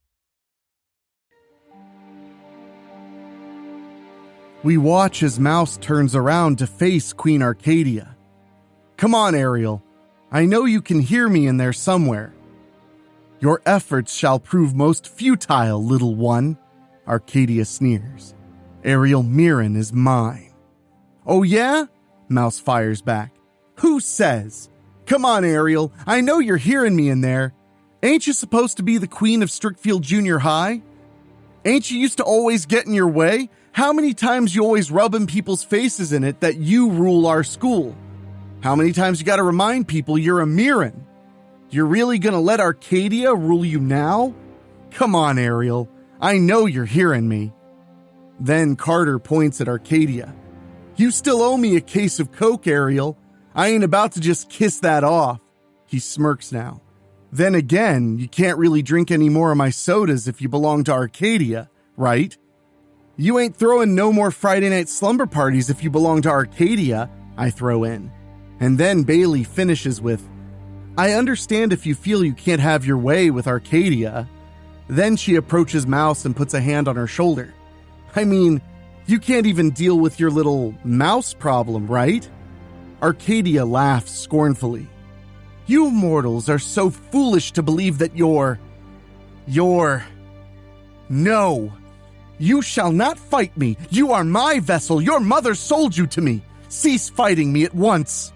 We watch as Mouse turns around to face Queen Arcadia. Come on, Arial. I know you can hear me in there somewhere. Your efforts shall prove most futile, little one, Arcadia sneers. Arial Mirren is mine. Oh yeah? Mouse fires back. Who says? Come on, Arial. I know you're hearing me in there. Ain't you supposed to be the queen of Strickfield Junior High? Ain't you used to always get in your way? How many times you always rub in people's faces in it that you rule our school? How many times you gotta remind people you're a Mirren? You're really gonna let Arcadia rule you now? Come on, Arial. I know you're hearing me. Then Carter points at Arcadia. You still owe me a case of Coke, Arial. I ain't about to just kiss that off. He smirks now. Then again, you can't really drink any more of my sodas if you belong to Arcadia, right? You ain't throwing no more Friday night slumber parties if you belong to Arcadia, I throw in. And then Bailey finishes with, I understand if you feel you can't have your way with Arcadia. Then she approaches Mouse and puts a hand on her shoulder. I mean, you can't even deal with your little mouse problem, right? Arcadia laughs scornfully. You mortals are so foolish to believe that you're... No. You shall not fight me. You are my vessel. Your mother sold you to me. Cease fighting me at once.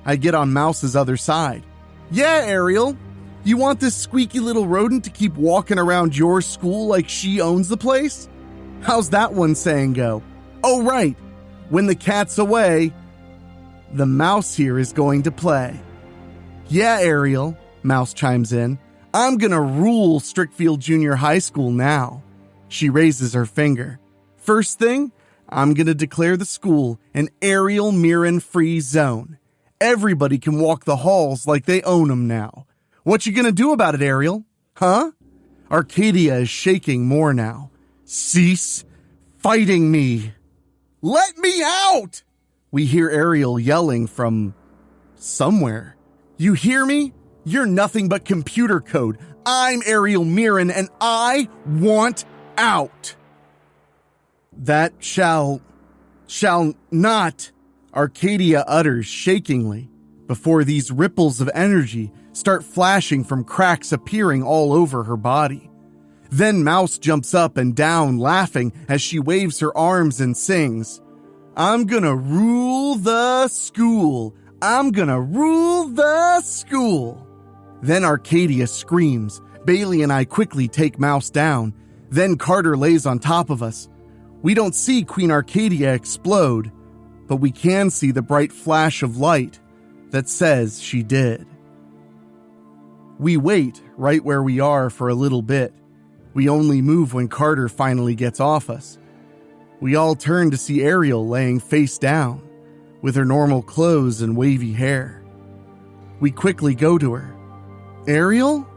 I get on Mouse's other side. Yeah, Arial. You want this squeaky little rodent to keep walking around your school like she owns the place? How's that one saying go? Oh, right. When the cat's away, the mouse here is going to play. Yeah, Arial, Mouse chimes in. I'm gonna rule Strickfield Junior High School now. She raises her finger. First thing, I'm gonna declare the school an Arial Mirren free zone. Everybody can walk the halls like they own them now. What you gonna do about it, Arial? Huh? Arcadia is shaking more now. Cease fighting me. Let me out! We hear Arial yelling from somewhere. You hear me? You're nothing but computer code. I'm Arial Mirren and I want out. That shall not, Arcadia utters shakingly, before these ripples of energy start flashing from cracks appearing all over her body. Then Mouse jumps up and down laughing as she waves her arms and sings, I'm gonna rule the school. I'm gonna rule the school. Then Arcadia screams. Bailey and I quickly take Mouse down. Then Carter lays on top of us. We don't see Queen Arcadia explode, but we can see the bright flash of light that says she did. We wait right where we are for a little bit. We only move when Carter finally gets off us. We all turn to see Arial laying face down, with her normal clothes and wavy hair. We quickly go to her. Arial?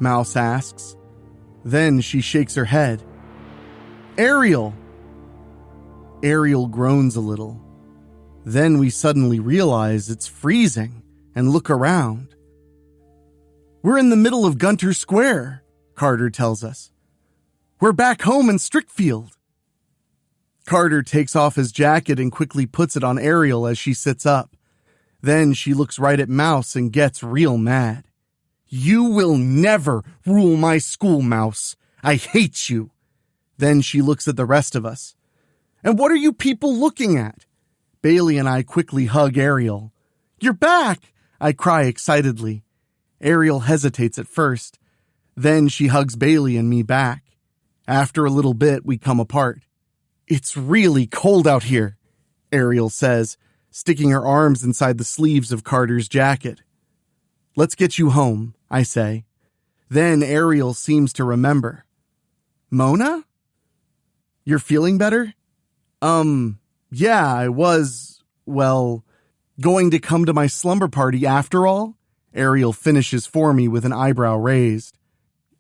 Mouse asks. Then she shakes her head. Arial! Arial groans a little. Then we suddenly realize it's freezing and look around. We're in the middle of Gunter Square, Carter tells us. We're back home in Strickfield. Carter takes off his jacket and quickly puts it on Arial as she sits up. Then she looks right at Mouse and gets real mad. You will never rule my school, Mouse. I hate you. Then she looks at the rest of us. And what are you people looking at? Bailey and I quickly hug Arial. You're back, I cry excitedly. Arial hesitates at first. Then she hugs Bailey and me back. After a little bit, we come apart. It's really cold out here, Arial says, sticking her arms inside the sleeves of Carter's jacket. Let's get you home, I say. Then Arial seems to remember. Mona? You're feeling better? Yeah, I was, going to come to my slumber party after all? Arial finishes for me with an eyebrow raised.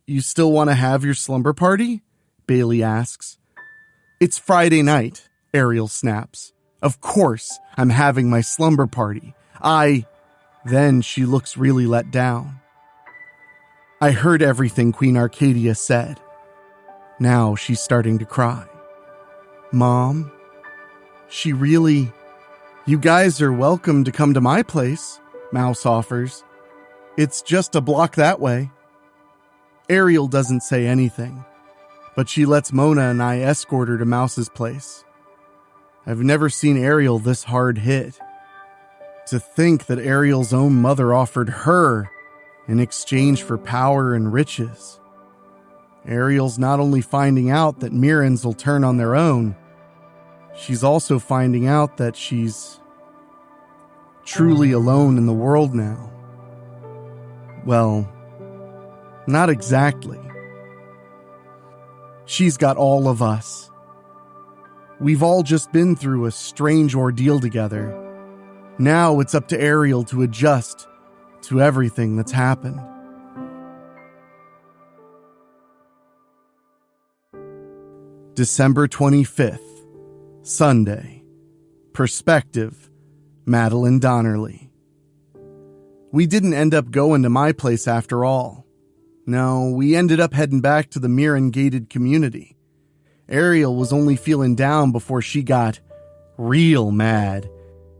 You still want to have your slumber party? Bailey asks. It's Friday night, Arial snaps. Of course, I'm having my slumber party. Then she looks really let down. I heard everything Queen Arcadia said. Now she's starting to cry. Mom, you guys are welcome to come to my place, Mouse offers. It's just a block that way. Arial doesn't say anything, but she lets Mona and I escort her to Mouse's place. I've never seen Arial this hard hit. To think that Arial's own mother offered her in exchange for power and riches. Arial's not only finding out that Mirrens will turn on their own, she's also finding out that she's truly alone in the world now. Well, not exactly. She's got all of us. We've all just been through a strange ordeal together. Now it's up to Arial to adjust to everything that's happened. December 25th, Sunday. Perspective, Madelyne Donnerly. We didn't end up going to my place after all. No, we ended up heading back to the Mirren gated community. Arial was only feeling down before she got real mad.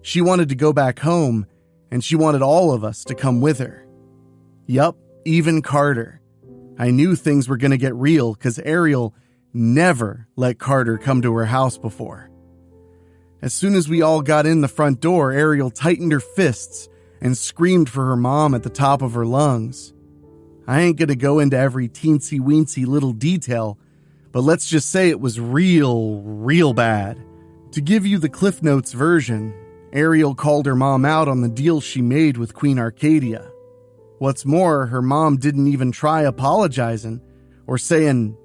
She wanted to go back home, and she wanted all of us to come with her. Yup, even Carter. I knew things were going to get real because Arial never let Carter come to her house before. As soon as we all got in the front door, Arial tightened her fists and screamed for her mom at the top of her lungs. I ain't gonna go into every teensy-weensy little detail, but let's just say it was real bad. To give you the Cliff Notes version, Arial called her mom out on the deal she made with Queen Arcadia. What's more, her mom didn't even try apologizing or saying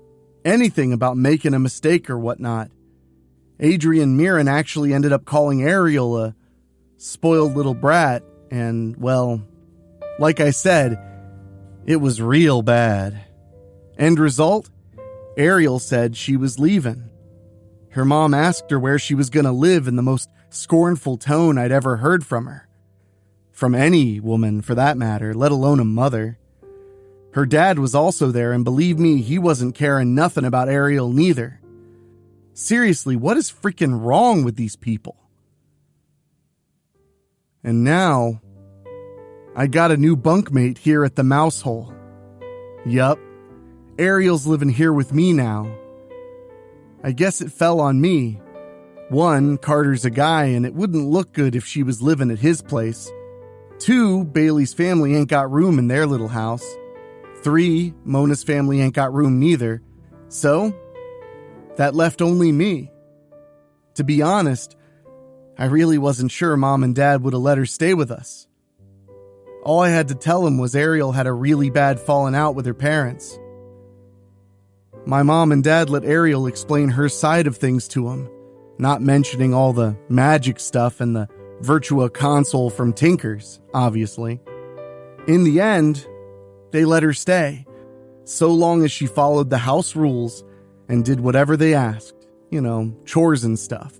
anything about making a mistake or whatnot. Arial Mirren actually ended up calling Arial a spoiled little brat, and, well, like I said, it was real bad. End result? Arial said she was leaving. Her mom asked her where she was going to live in the most scornful tone I'd ever heard from her. From any woman, for that matter, let alone a mother. Her dad was also there, and believe me, he wasn't caring nothing about Arial neither. Seriously, what is freaking wrong with these people? And now, I got a new bunkmate here at the mouse hole. Yup, Arial's living here with me now. I guess it fell on me. 1, Carter's a guy, and it wouldn't look good if she was living at his place. 2, Bailey's family ain't got room in their little house. 3, Mona's family ain't got room neither. So, that left only me. To be honest, I really wasn't sure Mom and Dad would have let her stay with us. All I had to tell them was Arial had a really bad falling out with her parents. My mom and dad let Arial explain her side of things to him, not mentioning all the magic stuff and the Virtua console from Tiinker's, obviously. In the end, they let her stay, so long as she followed the house rules and did whatever they asked, chores and stuff.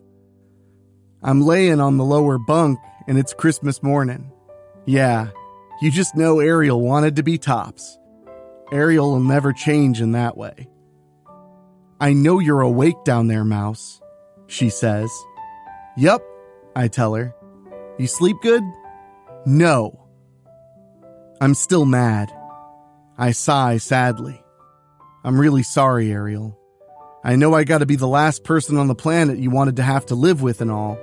I'm laying on the lower bunk, and it's Christmas morning. Yeah, you just know Arial wanted to be tops. Arial will never change in that way. I know you're awake down there, Mouse, she says. Yup, I tell her. You sleep good? No. I'm still mad. I sigh sadly. I'm really sorry, Arial. I know I gotta be the last person on the planet you wanted to have to live with and all.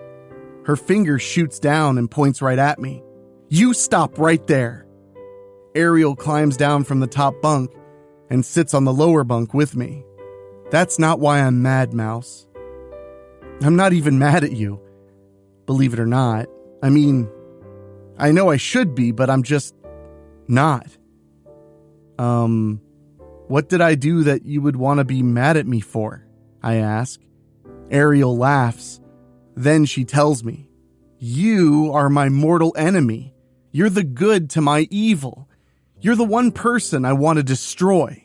Her finger shoots down and points right at me. You stop right there. Arial climbs down from the top bunk and sits on the lower bunk with me. That's not why I'm mad, Mouse. I'm not even mad at you, believe it or not. I mean, I know I should be, but I'm just not. What did I do that you would want to be mad at me for? I ask. Arial laughs. Then she tells me, you are my mortal enemy. You're the good to my evil. You're the one person I want to destroy.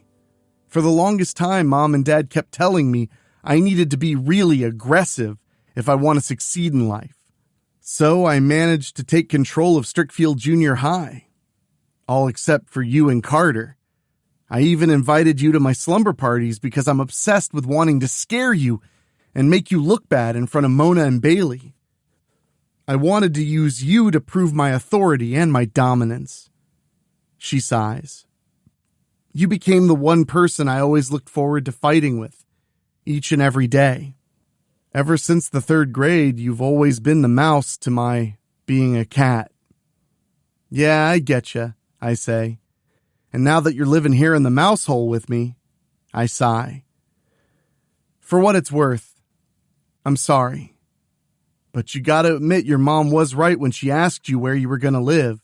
For the longest time, Mom and Dad kept telling me I needed to be really aggressive if I want to succeed in life. So I managed to take control of Strickfield Junior High. All except for you and Carter. I even invited you to my slumber parties because I'm obsessed with wanting to scare you and make you look bad in front of Mona and Bailey. I wanted to use you to prove my authority and my dominance. She sighs. You became the one person I always looked forward to fighting with, each and every day. Ever since the 3rd grade, you've always been the mouse to my being a cat. Yeah, I getcha, I say. And now that you're living here in the mouse hole with me, I sigh. For what it's worth, I'm sorry. But you gotta admit your mom was right when she asked you where you were gonna live.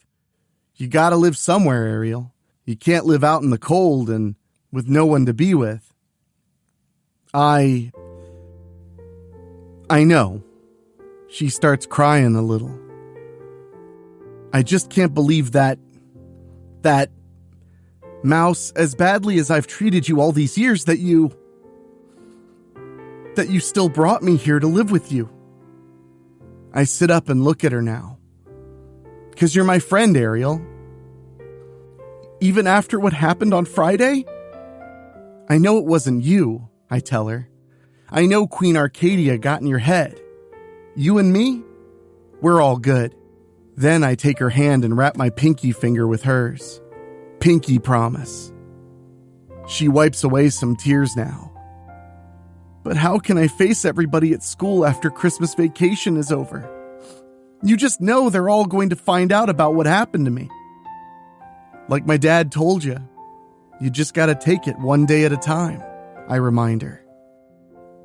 You gotta live somewhere, Arial. You can't live out in the cold and with no one to be with. I know. She starts crying a little. I just can't believe that Mouse, as badly as I've treated you all these years, that you still brought me here to live with you. I sit up and look at her now. 'Cause you're my friend, Arial. Even after what happened on Friday? I know it wasn't you, I tell her. I know Queen Arcadia got in your head. You and me? We're all good. Then I take her hand and wrap my pinky finger with hers. Pinky promise. She wipes away some tears now. But how can I face everybody at school after Christmas vacation is over? You just know they're all going to find out about what happened to me. Like my dad told you, you just gotta take it one day at a time, I remind her.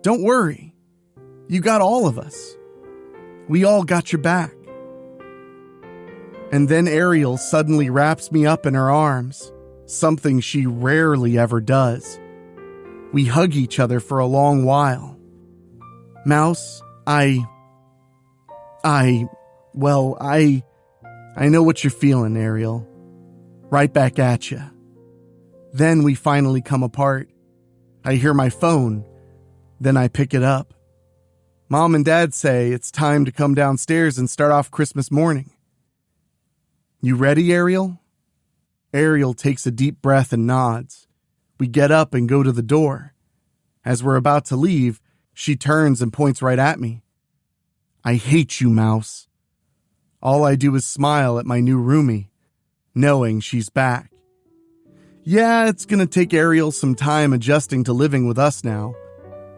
Don't worry, you got all of us. We all got your back. And then Ariel suddenly wraps me up in her arms, something she rarely ever does. We hug each other for a long while. Mouse, I know what you're feeling, Ariel. Right back at you. Then we finally come apart. I hear my phone, then I pick it up. Mom and Dad say it's time to come downstairs and start off Christmas morning. You ready, Ariel? Ariel takes a deep breath and nods. We get up and go to the door. As we're about to leave, she turns and points right at me. I hate you, Mouse. All I do is smile at my new roomie, knowing she's back. Yeah, it's gonna take Ariel some time adjusting to living with us now,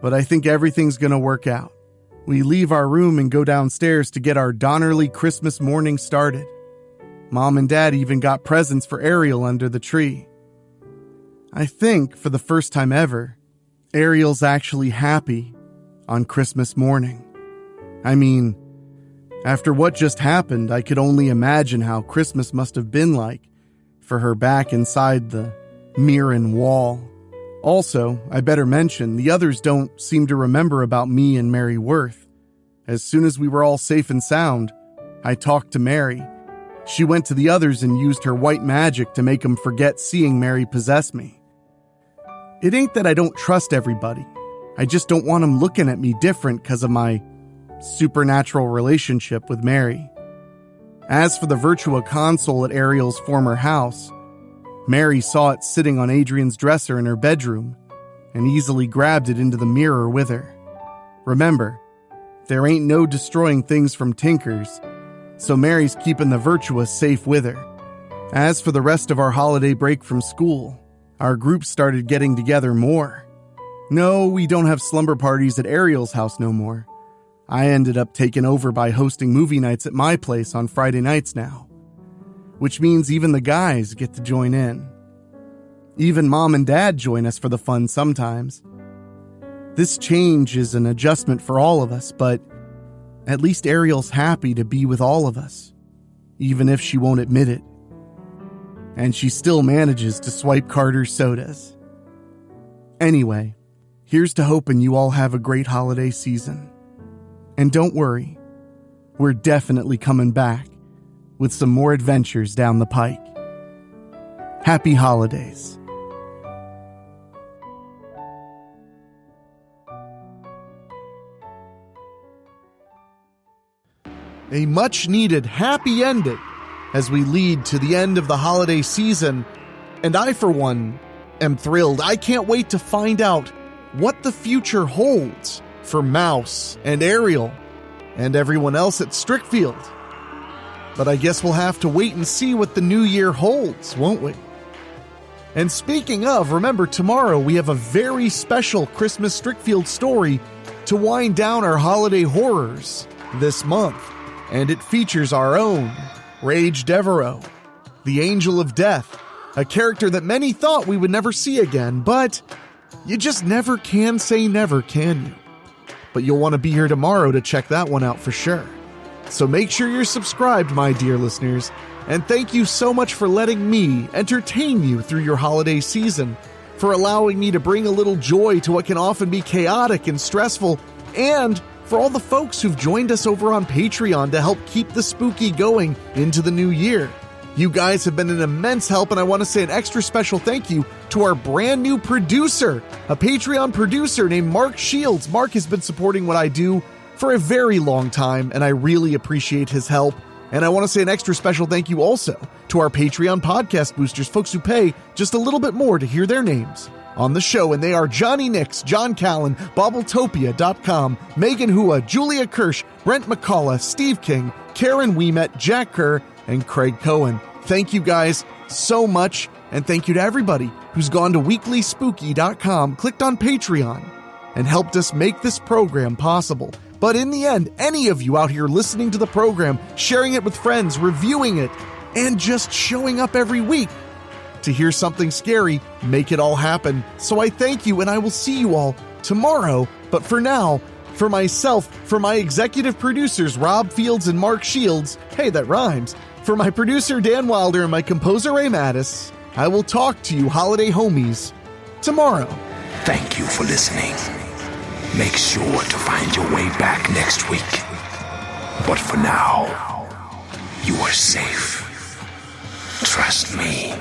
but I think everything's gonna work out. We leave our room and go downstairs to get our Donnerly Christmas morning started. Mom and Dad even got presents for Ariel under the tree. I think, for the first time ever, Ariel's actually happy on Christmas morning. I mean, after what just happened, I could only imagine how Christmas must have been like for her back inside the Mirren wall. Also, I better mention, the others don't seem to remember about me and Mary Worth. As soon as we were all safe and sound, I talked to Mary. She went to the others and used her white magic to make them forget seeing Mary possess me. It ain't that I don't trust everybody. I just don't want them looking at me different because of my supernatural relationship with Mary. As for the Virtua console at Ariel's former house, Mary saw it sitting on Adrian's dresser in her bedroom and easily grabbed it into the mirror with her. Remember, there ain't no destroying things from Tiinkers, so Mary's keeping the Virtua safe with her. As for the rest of our holiday break from school, our group started getting together more. No, we don't have slumber parties at Ariel's house no more. I ended up taking over by hosting movie nights at my place on Friday nights now, which means even the guys get to join in. Even Mom and Dad join us for the fun sometimes. This change is an adjustment for all of us, but at least Ariel's happy to be with all of us, even if she won't admit it. And she still manages to swipe Carter's sodas. Anyway, here's to hoping you all have a great holiday season. And don't worry, we're definitely coming back with some more adventures down the pike. Happy holidays. A much-needed happy ending as we lead to the end of the holiday season, and I, for one, am thrilled. I can't wait to find out what the future holds for Mouse and Ariel and everyone else at Strickfield. But I guess we'll have to wait and see what the new year holds, won't we? And speaking of, remember, tomorrow we have a very special Christmas Strickfield story to wind down our holiday horrors this month. And it features our own Rage Devereaux, the Angel of Death, a character that many thought we would never see again, but you just never can say never, can you? But you'll want to be here tomorrow to check that one out for sure. So make sure you're subscribed, my dear listeners, and thank you so much for letting me entertain you through your holiday season, for allowing me to bring a little joy to what can often be chaotic and stressful, and for all the folks who've joined us over on Patreon to help keep the spooky going into the new year. You guys have been an immense help, and I want to say an extra special thank you to our brand new producer, a Patreon producer named Mark Shields. Mark has been supporting what I do for a very long time, and I really appreciate his help. And I want to say an extra special thank you also to our Patreon podcast boosters, folks who pay just a little bit more to hear their names on the show, and they are Johnny Nix, John Callan, Bobbletopia.com, Megan Hua, Julia Kirsch, Brent McCullough, Steve King, Karen Weemet, Jack Kerr, and Craig Cohen. Thank you guys so much, and thank you to everybody who's gone to weeklyspooky.com, clicked on Patreon, and helped us make this program possible. But in the end, any of you out here listening to the program, sharing it with friends, reviewing it, and just showing up every week to hear something scary make it all happen. So I thank you, and I will see you all tomorrow. But for now, for myself, for my executive producers, Rob Fields and Mark Shields, hey, that rhymes, for my producer, Dan Wilder, and my composer, Ray Mattis, I will talk to you holiday homies tomorrow. Thank you for listening. Make sure to find your way back next week. But for now, you are safe. Trust me.